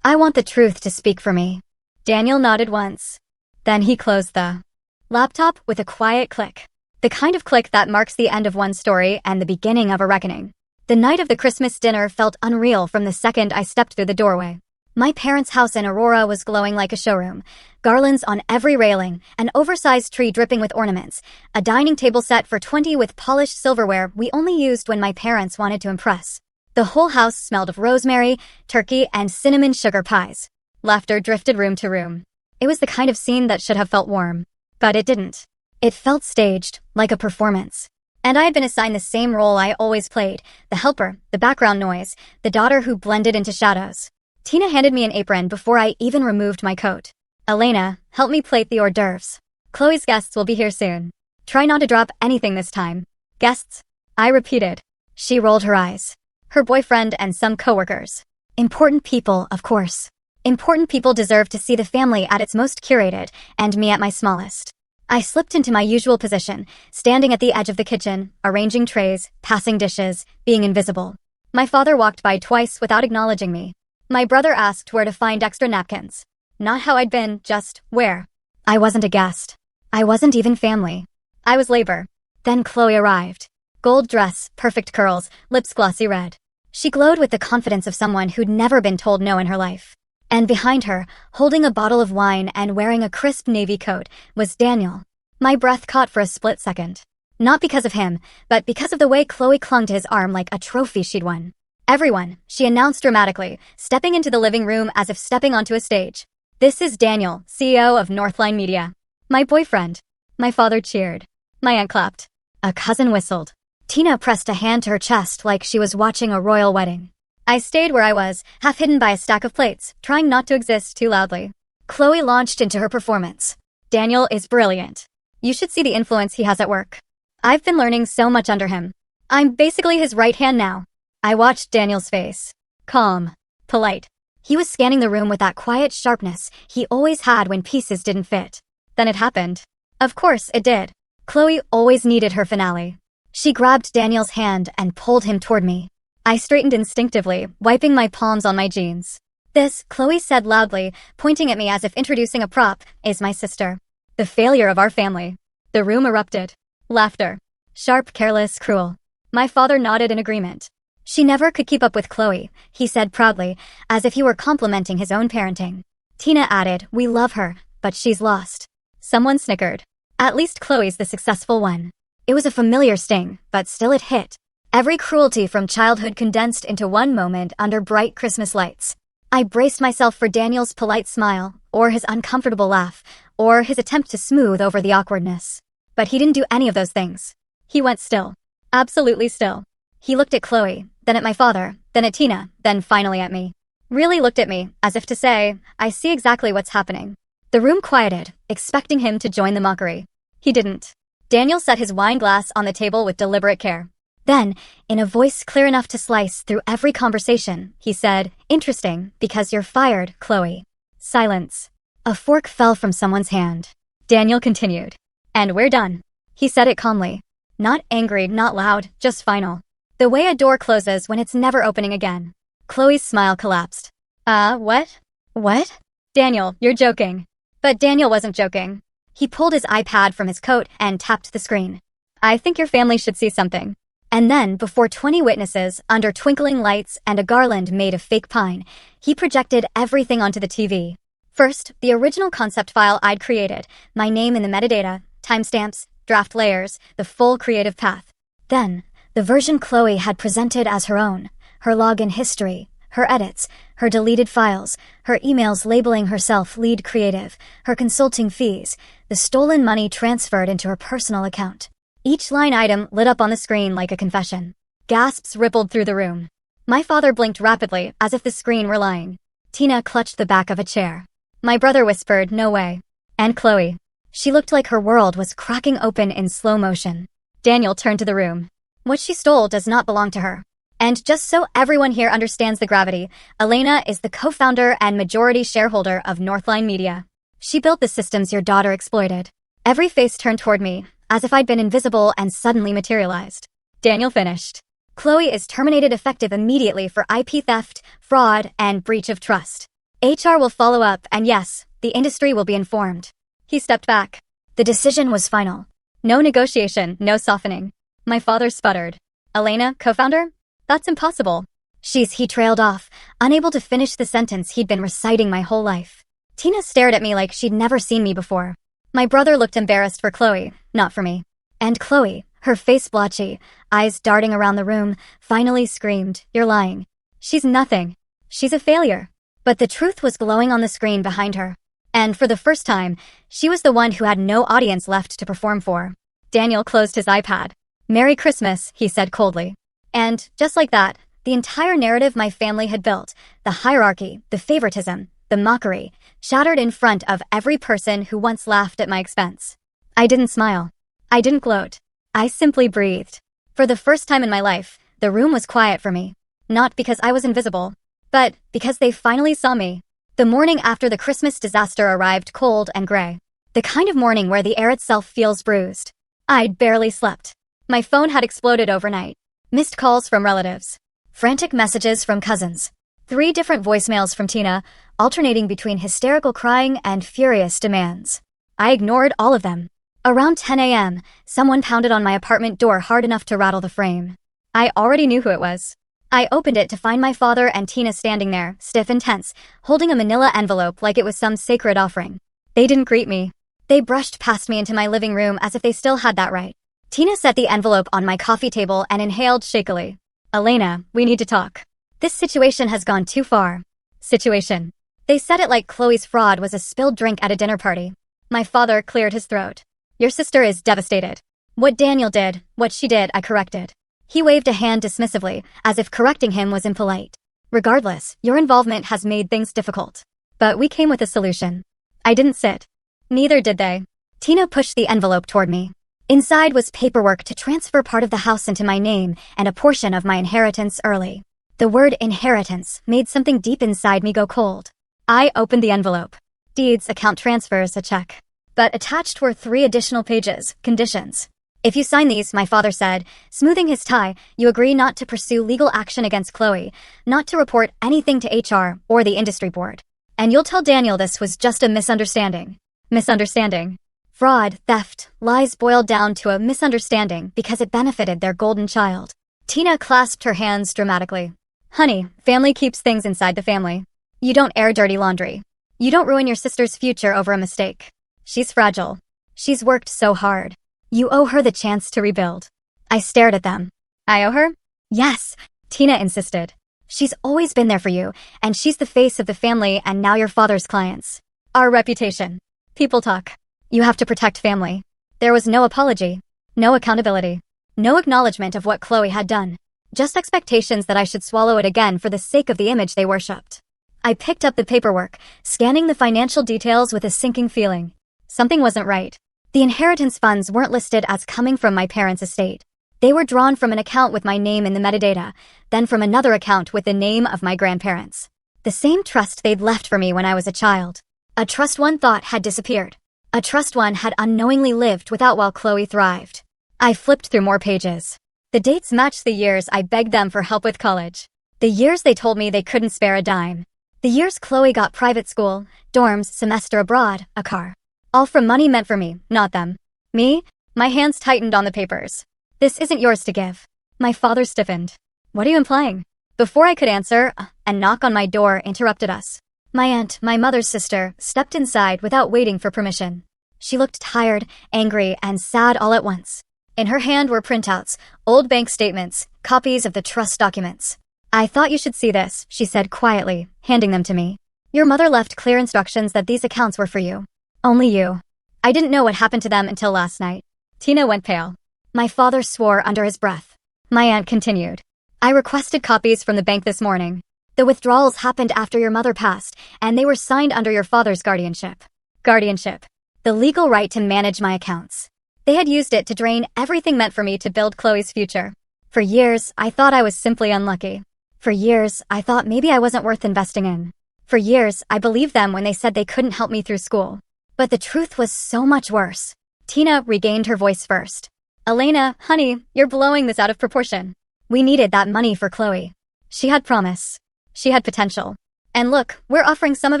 I want the truth to speak for me. Daniel nodded once. Then he closed the laptop with a quiet click. The kind of click that marks the end of one story and the beginning of a reckoning. The night of the Christmas dinner felt unreal from the second I stepped through the doorway. My parents' house in Aurora was glowing like a showroom. Garlands on every railing, an oversized tree dripping with ornaments, a dining table set for 20 with polished silverware we only used when my parents wanted to impress. The whole house smelled of rosemary, turkey, and cinnamon sugar pies. Laughter drifted room to room. It was the kind of scene that should have felt warm. But it didn't. It felt staged, like a performance. And I had been assigned the same role I always played, the helper, the background noise, the daughter who blended into shadows. Tina handed me an apron before I even removed my coat. Elena, help me plate the hors d'oeuvres. Chloe's guests will be here soon. Try not to drop anything this time. Guests? I repeated. She rolled her eyes. Her boyfriend and some coworkers. Important people, of course. Important people deserve to see the family at its most curated, and me at my smallest. I slipped into my usual position, standing at the edge of the kitchen, arranging trays, passing dishes, being invisible. My father walked by twice without acknowledging me. My brother asked where to find extra napkins. Not how I'd been, just where. I wasn't a guest. I wasn't even family. I was labor. Then Chloe arrived. Gold dress, perfect curls, lips glossy red. She glowed with the confidence of someone who'd never been told no in her life. And behind her, holding a bottle of wine and wearing a crisp navy coat, was Daniel. My breath caught for a split second. Not because of him, but because of the way Chloe clung to his arm like a trophy she'd won. Everyone, she announced dramatically, stepping into the living room as if stepping onto a stage. This is Daniel, CEO of Northline Media. My boyfriend. My father cheered. My aunt clapped. A cousin whistled. Tina pressed a hand to her chest like she was watching a royal wedding. I stayed where I was, half hidden by a stack of plates, trying not to exist too loudly. Chloe launched into her performance. Daniel is brilliant. You should see the influence he has at work. I've been learning so much under him. I'm basically his right hand now. I watched Daniel's face. Calm. Polite. He was scanning the room with that quiet sharpness he always had when pieces didn't fit. Then it happened. Of course it did. Chloe always needed her finale. She grabbed Daniel's hand and pulled him toward me. I straightened instinctively, wiping my palms on my jeans. This, Chloe said loudly, pointing at me as if introducing a prop, is my sister. The failure of our family. The room erupted. Laughter. Sharp, careless, cruel. My father nodded in agreement. She never could keep up with Chloe, he said proudly, as if he were complimenting his own parenting. Tina added, we love her, but she's lost. Someone snickered. At least Chloe's the successful one. It was a familiar sting, but still it hit. Every cruelty from childhood condensed into one moment under bright Christmas lights. I braced myself for Daniel's polite smile, or his uncomfortable laugh, or his attempt to smooth over the awkwardness. But he didn't do any of those things. He went still. Absolutely still. He looked at Chloe, then at my father, then at Tina, then finally at me. Really looked at me, as if to say, I see exactly what's happening. The room quieted, expecting him to join the mockery. He didn't. Daniel set his wine glass on the table with deliberate care. Then, in a voice clear enough to slice through every conversation, he said, interesting, because you're fired, Chloe. Silence. A fork fell from someone's hand. Daniel continued. And we're done. He said it calmly. Not angry, not loud, just final. The way a door closes when it's never opening again. Chloe's smile collapsed. What? What? Daniel, you're joking. But Daniel wasn't joking. He pulled his iPad from his coat and tapped the screen. I think your family should see something. And then, before 20 witnesses, under twinkling lights and a garland made of fake pine, he projected everything onto the TV. First, the original concept file I'd created, my name in the metadata, timestamps, draft layers, the full creative path. Then, the version Chloe had presented as her own, her login history, her edits, her deleted files, her emails labeling herself lead creative, her consulting fees, the stolen money transferred into her personal account. Each line item lit up on the screen like a confession. Gasps rippled through the room. My father blinked rapidly, as if the screen were lying. Tina clutched the back of a chair. My brother whispered, no way. And Chloe. She looked like her world was cracking open in slow motion. Daniel turned to the room. What she stole does not belong to her. And just so everyone here understands the gravity, Elena is the co-founder and majority shareholder of Northline Media. She built the systems your daughter exploited. Every face turned toward me, as if I'd been invisible and suddenly materialized. Daniel finished. Chloe is terminated effective immediately for IP theft, fraud, and breach of trust. HR will follow up, and yes, the industry will be informed. He stepped back. The decision was final. No negotiation, no softening. My father sputtered. Elena, co-founder? That's impossible. He trailed off, unable to finish the sentence he'd been reciting my whole life. Tina stared at me like she'd never seen me before. My brother looked embarrassed for Chloe, not for me. And Chloe, her face blotchy, eyes darting around the room, finally screamed, "You're lying. She's nothing. She's a failure." But the truth was glowing on the screen behind her. And for the first time, she was the one who had no audience left to perform for. Daniel closed his iPad. "Merry Christmas," he said coldly. And, just like that, the entire narrative my family had built, the hierarchy, the favoritism, the mockery, shattered in front of every person who once laughed at my expense. I didn't smile. I didn't gloat. I simply breathed. For the first time in my life, the room was quiet for me. Not because I was invisible, but because they finally saw me. The morning after the Christmas disaster arrived cold and gray. The kind of morning where the air itself feels bruised. I'd barely slept. My phone had exploded overnight. Missed calls from relatives. Frantic messages from cousins. 3 different voicemails from Tina, alternating between hysterical crying and furious demands. I ignored all of them. Around 10 a.m., someone pounded on my apartment door hard enough to rattle the frame. I already knew who it was. I opened it to find my father and Tina standing there, stiff and tense, holding a manila envelope like it was some sacred offering. They didn't greet me. They brushed past me into my living room as if they still had that right. Tina set the envelope on my coffee table and inhaled shakily. "Elena, we need to talk. This situation has gone too far." Situation. They said it like Chloe's fraud was a spilled drink at a dinner party. My father cleared his throat. "Your sister is devastated. What Daniel did, what she did, I corrected." He waved a hand dismissively, as if correcting him was impolite. "Regardless, your involvement has made things difficult. But we came with a solution." I didn't sit. Neither did they. Tina pushed the envelope toward me. Inside was paperwork to transfer part of the house into my name and a portion of my inheritance early. The word inheritance made something deep inside me go cold. I opened the envelope. Deeds, account transfers, a check. But attached were 3 additional pages, conditions. "If you sign these," my father said, smoothing his tie, "you agree not to pursue legal action against Chloe, not to report anything to HR or the industry board. And you'll tell Daniel this was just a misunderstanding." Misunderstanding. Fraud, theft, lies boiled down to a misunderstanding because it benefited their golden child. Tina clasped her hands dramatically. "Honey, family keeps things inside the family. You don't air dirty laundry. You don't ruin your sister's future over a mistake. She's fragile. She's worked so hard. You owe her the chance to rebuild." I stared at them. "I owe her?" "Yes," Tina insisted. "She's always been there for you, and she's the face of the family and now your father's clients. Our reputation. People talk. You have to protect family." There was no apology, no accountability, no acknowledgement of what Chloe had done. Just expectations that I should swallow it again for the sake of the image they worshipped. I picked up the paperwork, scanning the financial details with a sinking feeling. Something wasn't right. The inheritance funds weren't listed as coming from my parents' estate. They were drawn from an account with my name in the metadata, then from another account with the name of my grandparents. The same trust they'd left for me when I was a child. A trust one thought had disappeared. A trust one had unknowingly lived without while Chloe thrived. I flipped through more pages. The dates matched the years I begged them for help with college. The years they told me they couldn't spare a dime. The years Chloe got private school, dorms, semester abroad, a car. All from money meant for me, not them. Me? My hands tightened on the papers. "This isn't yours to give." My father stiffened. "What are you implying?" Before I could answer, a knock on my door interrupted us. My aunt, my mother's sister, stepped inside without waiting for permission. She looked tired, angry, and sad all at once. In her hand were printouts, old bank statements, copies of the trust documents. "I thought you should see this," she said quietly, handing them to me. "Your mother left clear instructions that these accounts were for you. Only you." I didn't know what happened to them until last night. Tina went pale. My father swore under his breath. My aunt continued. "I requested copies from the bank this morning. The withdrawals happened after your mother passed, and they were signed under your father's guardianship." Guardianship. The legal right to manage my accounts. They had used it to drain everything meant for me to build Chloe's future. For years, I thought I was simply unlucky. For years, I thought maybe I wasn't worth investing in. For years, I believed them when they said they couldn't help me through school. But the truth was so much worse. Tina regained her voice first. Elena, honey, you're blowing this out of proportion. We needed that money for Chloe. She had promise. She had potential. And look, we're offering some of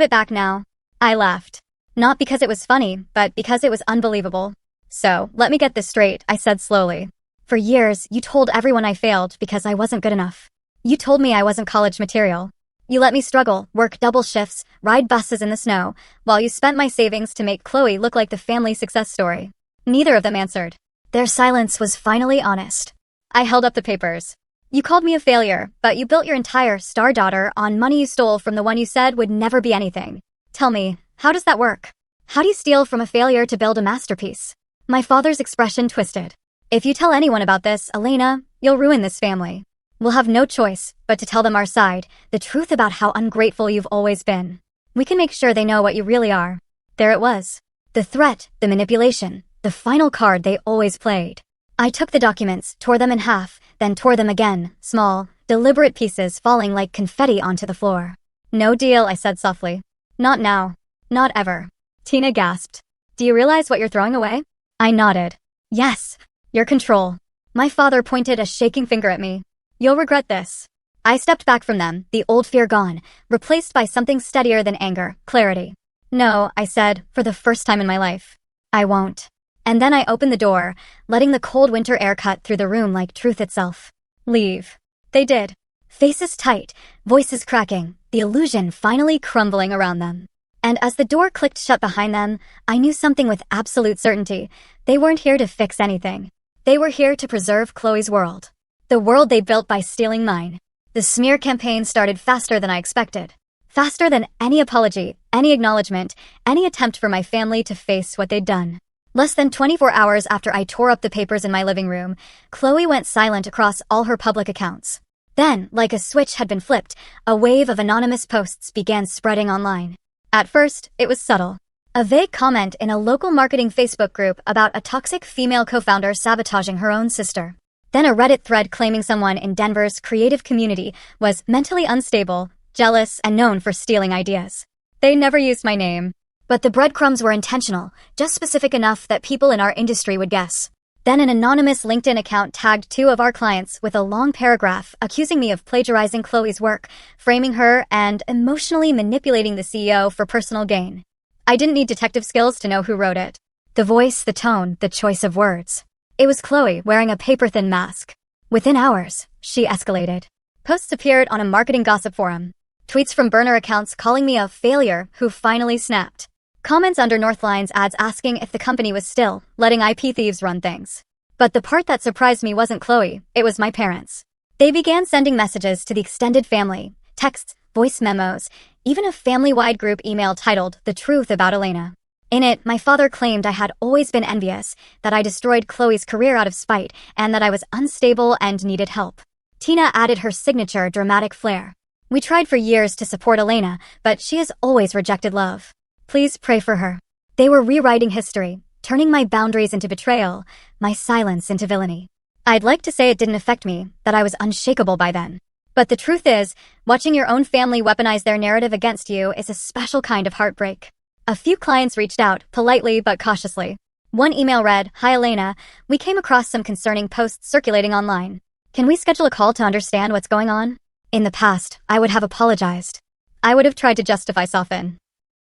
it back now. I laughed. Not because it was funny, but because it was unbelievable. So, let me get this straight, I said slowly. For years, you told everyone I failed because I wasn't good enough. You told me I wasn't college material. You let me struggle, work double shifts, ride buses in the snow, while you spent my savings to make Chloe look like the family success story. Neither of them answered. Their silence was finally honest. I held up the papers. You called me a failure, but you built your entire star daughter on money you stole from the one you said would never be anything. Tell me, how does that work? How do you steal from a failure to build a masterpiece? My father's expression twisted. If you tell anyone about this, Elena, you'll ruin this family. We'll have no choice but to tell them our side, the truth about how ungrateful you've always been. We can make sure they know what you really are. There it was. The threat, the manipulation, the final card they always played. I took the documents, tore them in half, then tore them again, small, deliberate pieces falling like confetti onto the floor. No deal, I said softly. Not now. Not ever. Tina gasped. Do you realize what you're throwing away? I nodded. Yes. Your control. My father pointed a shaking finger at me. You'll regret this. I stepped back from them, the old fear gone, replaced by something steadier than anger, clarity. No, I said, for the first time in my life. I won't. And then I opened the door, letting the cold winter air cut through the room like truth itself. Leave. They did. Faces tight, voices cracking, the illusion finally crumbling around them. And as the door clicked shut behind them, I knew something with absolute certainty. They weren't here to fix anything. They were here to preserve Chloe's world. The world they built by stealing mine. The smear campaign started faster than I expected. Faster than any apology, any acknowledgement, any attempt for my family to face what they'd done. Less than 24 hours after I tore up the papers in my living room, Chloe went silent across all her public accounts. Then, like a switch had been flipped, a wave of anonymous posts began spreading online. At first, it was subtle. A vague comment in a local marketing Facebook group about a toxic female co-founder sabotaging her own sister. Then a Reddit thread claiming someone in Denver's creative community was mentally unstable, jealous, and known for stealing ideas. They never used my name. But the breadcrumbs were intentional, just specific enough that people in our industry would guess. Then an anonymous LinkedIn account tagged 2 of our clients with a long paragraph accusing me of plagiarizing Chloe's work, framing her, and emotionally manipulating the CEO for personal gain. I didn't need detective skills to know who wrote it. The voice, the tone, the choice of words. It was Chloe wearing a paper-thin mask. Within hours, she escalated. Posts appeared on a marketing gossip forum. Tweets from burner accounts calling me a failure who finally snapped. Comments under Northline's ads asking if the company was still letting IP thieves run things. But the part that surprised me wasn't Chloe, it was my parents. They began sending messages to the extended family, texts, voice memos, even a family-wide group email titled The Truth About Elena. In it, my father claimed I had always been envious, that I destroyed Chloe's career out of spite, and that I was unstable and needed help. Tina added her signature dramatic flair. We tried for years to support Elena, but she has always rejected love. Please pray for her. They were rewriting history, turning my boundaries into betrayal, my silence into villainy. I'd like to say it didn't affect me, that I was unshakable by then. But the truth is, watching your own family weaponize their narrative against you is a special kind of heartbreak. A few clients reached out, politely but cautiously. One email read, "Hi Elena, we came across some concerning posts circulating online. Can we schedule a call to understand what's going on?" In the past, I would have apologized. I would have tried to justify, soften.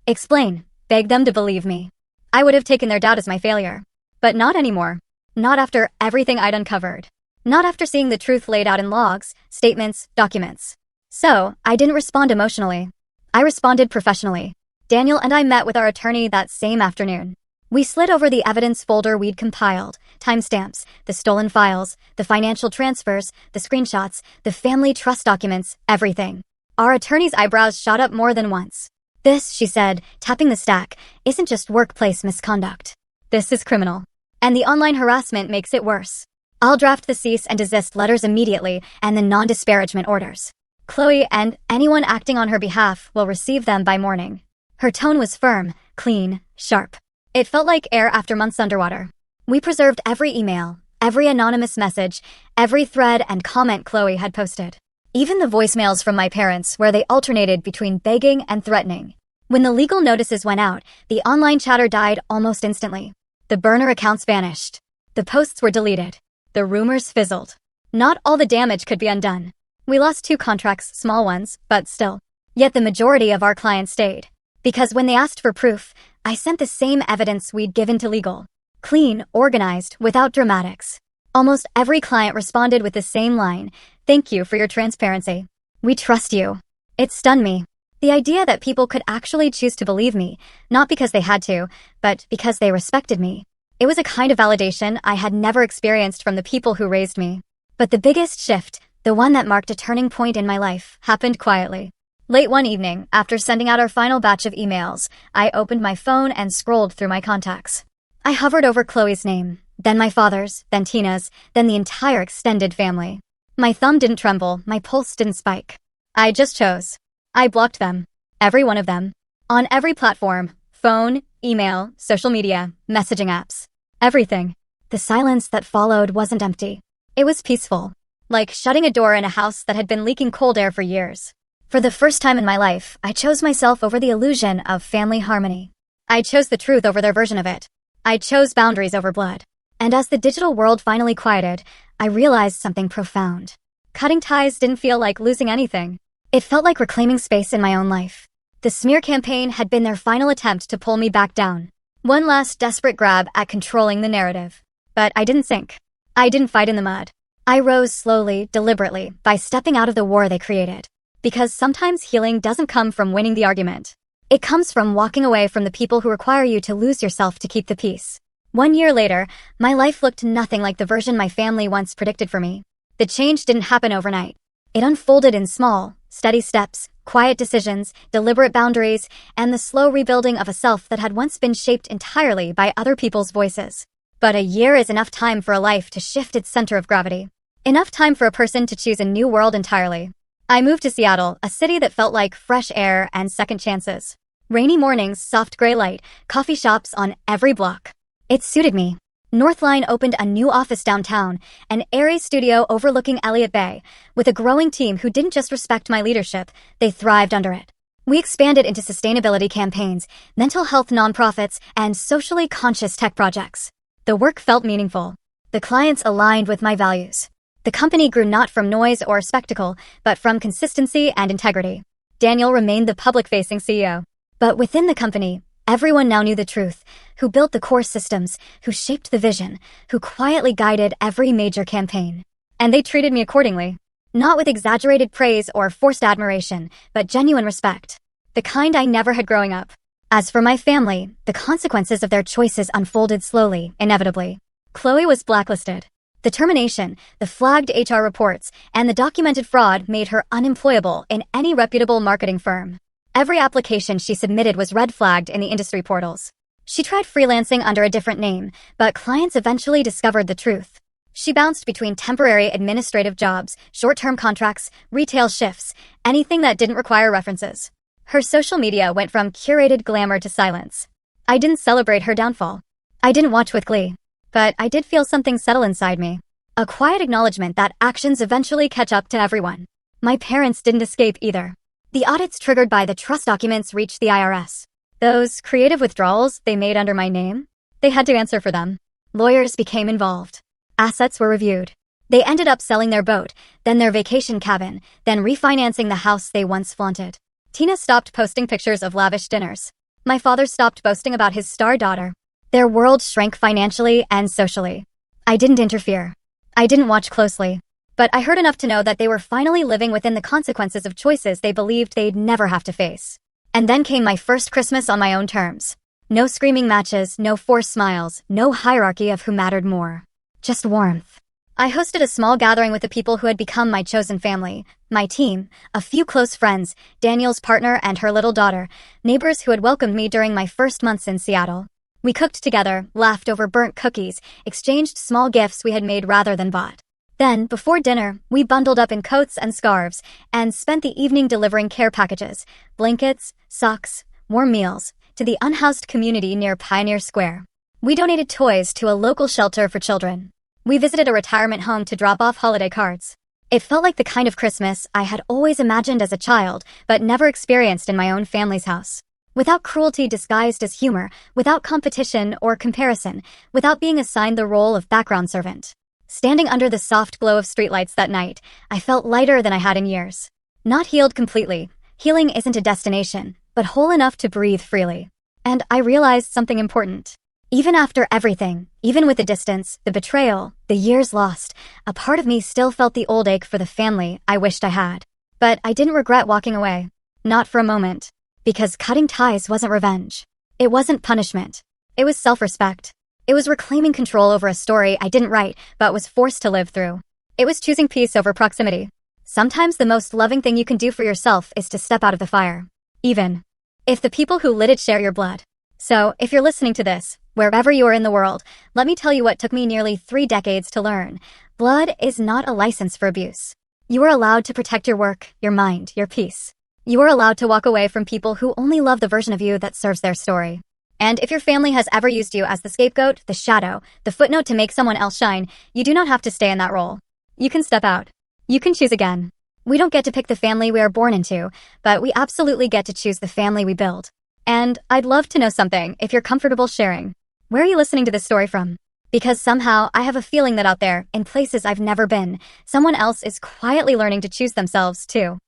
Explain, beg them to believe me. I would have taken their doubt as my failure. But not anymore. Not after everything I'd uncovered. Not after seeing the truth laid out in logs, statements, documents. So, I didn't respond emotionally. I responded professionally. Daniel and I met with our attorney that same afternoon. We slid over the evidence folder we'd compiled, timestamps, the stolen files, the financial transfers, the screenshots, the family trust documents, everything. Our attorney's eyebrows shot up more than once. This, she said, tapping the stack, isn't just workplace misconduct. This is criminal. And the online harassment makes it worse. I'll draft the cease and desist letters immediately and the non-disparagement orders. Chloe and anyone acting on her behalf will receive them by morning. Her tone was firm, clean, sharp. It felt like air after months underwater. We preserved every email, every anonymous message, every thread and comment Chloe had posted. Even the voicemails from my parents where they alternated between begging and threatening. When the legal notices went out, the online chatter died almost instantly. The burner accounts vanished. The posts were deleted. The rumors fizzled. Not all the damage could be undone. We lost 2 contracts, small ones, but still. Yet the majority of our clients stayed. Because when they asked for proof, I sent the same evidence we'd given to legal. Clean, organized, without dramatics. Almost every client responded with the same line, "Thank you for your transparency. We trust you." It stunned me. The idea that people could actually choose to believe me, not because they had to, but because they respected me. It was a kind of validation I had never experienced from the people who raised me. But the biggest shift, the one that marked a turning point in my life, happened quietly. Late one evening, after sending out our final batch of emails, I opened my phone and scrolled through my contacts. I hovered over Chloe's name, then my father's, then Tina's, then the entire extended family. My thumb didn't tremble, my pulse didn't spike. I just chose. I blocked them. Every one of them. On every platform. Phone, email, social media, messaging apps. Everything. The silence that followed wasn't empty. It was peaceful. Like shutting a door in a house that had been leaking cold air for years. For the first time in my life, I chose myself over the illusion of family harmony. I chose the truth over their version of it. I chose boundaries over blood. And as the digital world finally quieted, I realized something profound. Cutting ties didn't feel like losing anything. It felt like reclaiming space in my own life. The smear campaign had been their final attempt to pull me back down. One last desperate grab at controlling the narrative. But I didn't sink. I didn't fight in the mud. I rose slowly, deliberately, by stepping out of the war they created. Because sometimes healing doesn't come from winning the argument. It comes from walking away from the people who require you to lose yourself to keep the peace. 1 year later, my life looked nothing like the version my family once predicted for me. The change didn't happen overnight. It unfolded in small, steady steps, quiet decisions, deliberate boundaries, and the slow rebuilding of a self that had once been shaped entirely by other people's voices. But a year is enough time for a life to shift its center of gravity. Enough time for a person to choose a new world entirely. I moved to Seattle, a city that felt like fresh air and second chances. Rainy mornings, soft gray light, coffee shops on every block. It suited me. Northline opened a new office downtown, an airy studio overlooking Elliott Bay, with a growing team who didn't just respect my leadership, they thrived under it. We expanded into sustainability campaigns, mental health nonprofits, and socially conscious tech projects. The work felt meaningful. The clients aligned with my values. The company grew not from noise or spectacle, but from consistency and integrity. Daniel remained the public-facing CEO. But within the company, everyone now knew the truth, who built the core systems, who shaped the vision, who quietly guided every major campaign. And they treated me accordingly. Not with exaggerated praise or forced admiration, but genuine respect. The kind I never had growing up. As for my family, the consequences of their choices unfolded slowly, inevitably. Chloe was blacklisted. The termination, the flagged HR reports, and the documented fraud made her unemployable in any reputable marketing firm. Every application she submitted was red flagged in the industry portals. She tried freelancing under a different name, but clients eventually discovered the truth. She bounced between temporary administrative jobs, short-term contracts, retail shifts, anything that didn't require references. Her social media went from curated glamour to silence. I didn't celebrate her downfall. I didn't watch with glee. But I did feel something settle inside me. A quiet acknowledgement that actions eventually catch up to everyone. My parents didn't escape either. The audits triggered by the trust documents reached the IRS. Those creative withdrawals they made under my name, they had to answer for them. Lawyers became involved. Assets were reviewed. They ended up selling their boat, then their vacation cabin, then refinancing the house they once flaunted. Tina stopped posting pictures of lavish dinners. My father stopped boasting about his star daughter. Their world shrank financially and socially. I didn't interfere. I didn't watch closely. But I heard enough to know that they were finally living within the consequences of choices they believed they'd never have to face. And then came my first Christmas on my own terms. No screaming matches, no forced smiles, no hierarchy of who mattered more. Just warmth. I hosted a small gathering with the people who had become my chosen family, my team, a few close friends, Daniel's partner and her little daughter, neighbors who had welcomed me during my first months in Seattle. We cooked together, laughed over burnt cookies, exchanged small gifts we had made rather than bought. Then, before dinner, we bundled up in coats and scarves and spent the evening delivering care packages, blankets, socks, warm meals, to the unhoused community near Pioneer Square. We donated toys to a local shelter for children. We visited a retirement home to drop off holiday cards. It felt like the kind of Christmas I had always imagined as a child, but never experienced in my own family's house. Without cruelty disguised as humor, without competition or comparison, without being assigned the role of background servant. Standing under the soft glow of streetlights that night, I felt lighter than I had in years. Not healed completely. Healing isn't a destination, but whole enough to breathe freely. And I realized something important. Even after everything, even with the distance, the betrayal, the years lost, a part of me still felt the old ache for the family I wished I had. But I didn't regret walking away. Not for a moment. Because cutting ties wasn't revenge. It wasn't punishment. It was self-respect. It was reclaiming control over a story I didn't write but was forced to live through. It was choosing peace over proximity. Sometimes the most loving thing you can do for yourself is to step out of the fire. Even if the people who lit it share your blood. So, if you're listening to this, wherever you are in the world, let me tell you what took me nearly 3 decades to learn. Blood is not a license for abuse. You are allowed to protect your work, your mind, your peace. You are allowed to walk away from people who only love the version of you that serves their story. And if your family has ever used you as the scapegoat, the shadow, the footnote to make someone else shine, you do not have to stay in that role. You can step out. You can choose again. We don't get to pick the family we are born into, but we absolutely get to choose the family we build. And I'd love to know something if you're comfortable sharing. Where are you listening to this story from? Because somehow I have a feeling that out there, in places I've never been, someone else is quietly learning to choose themselves too.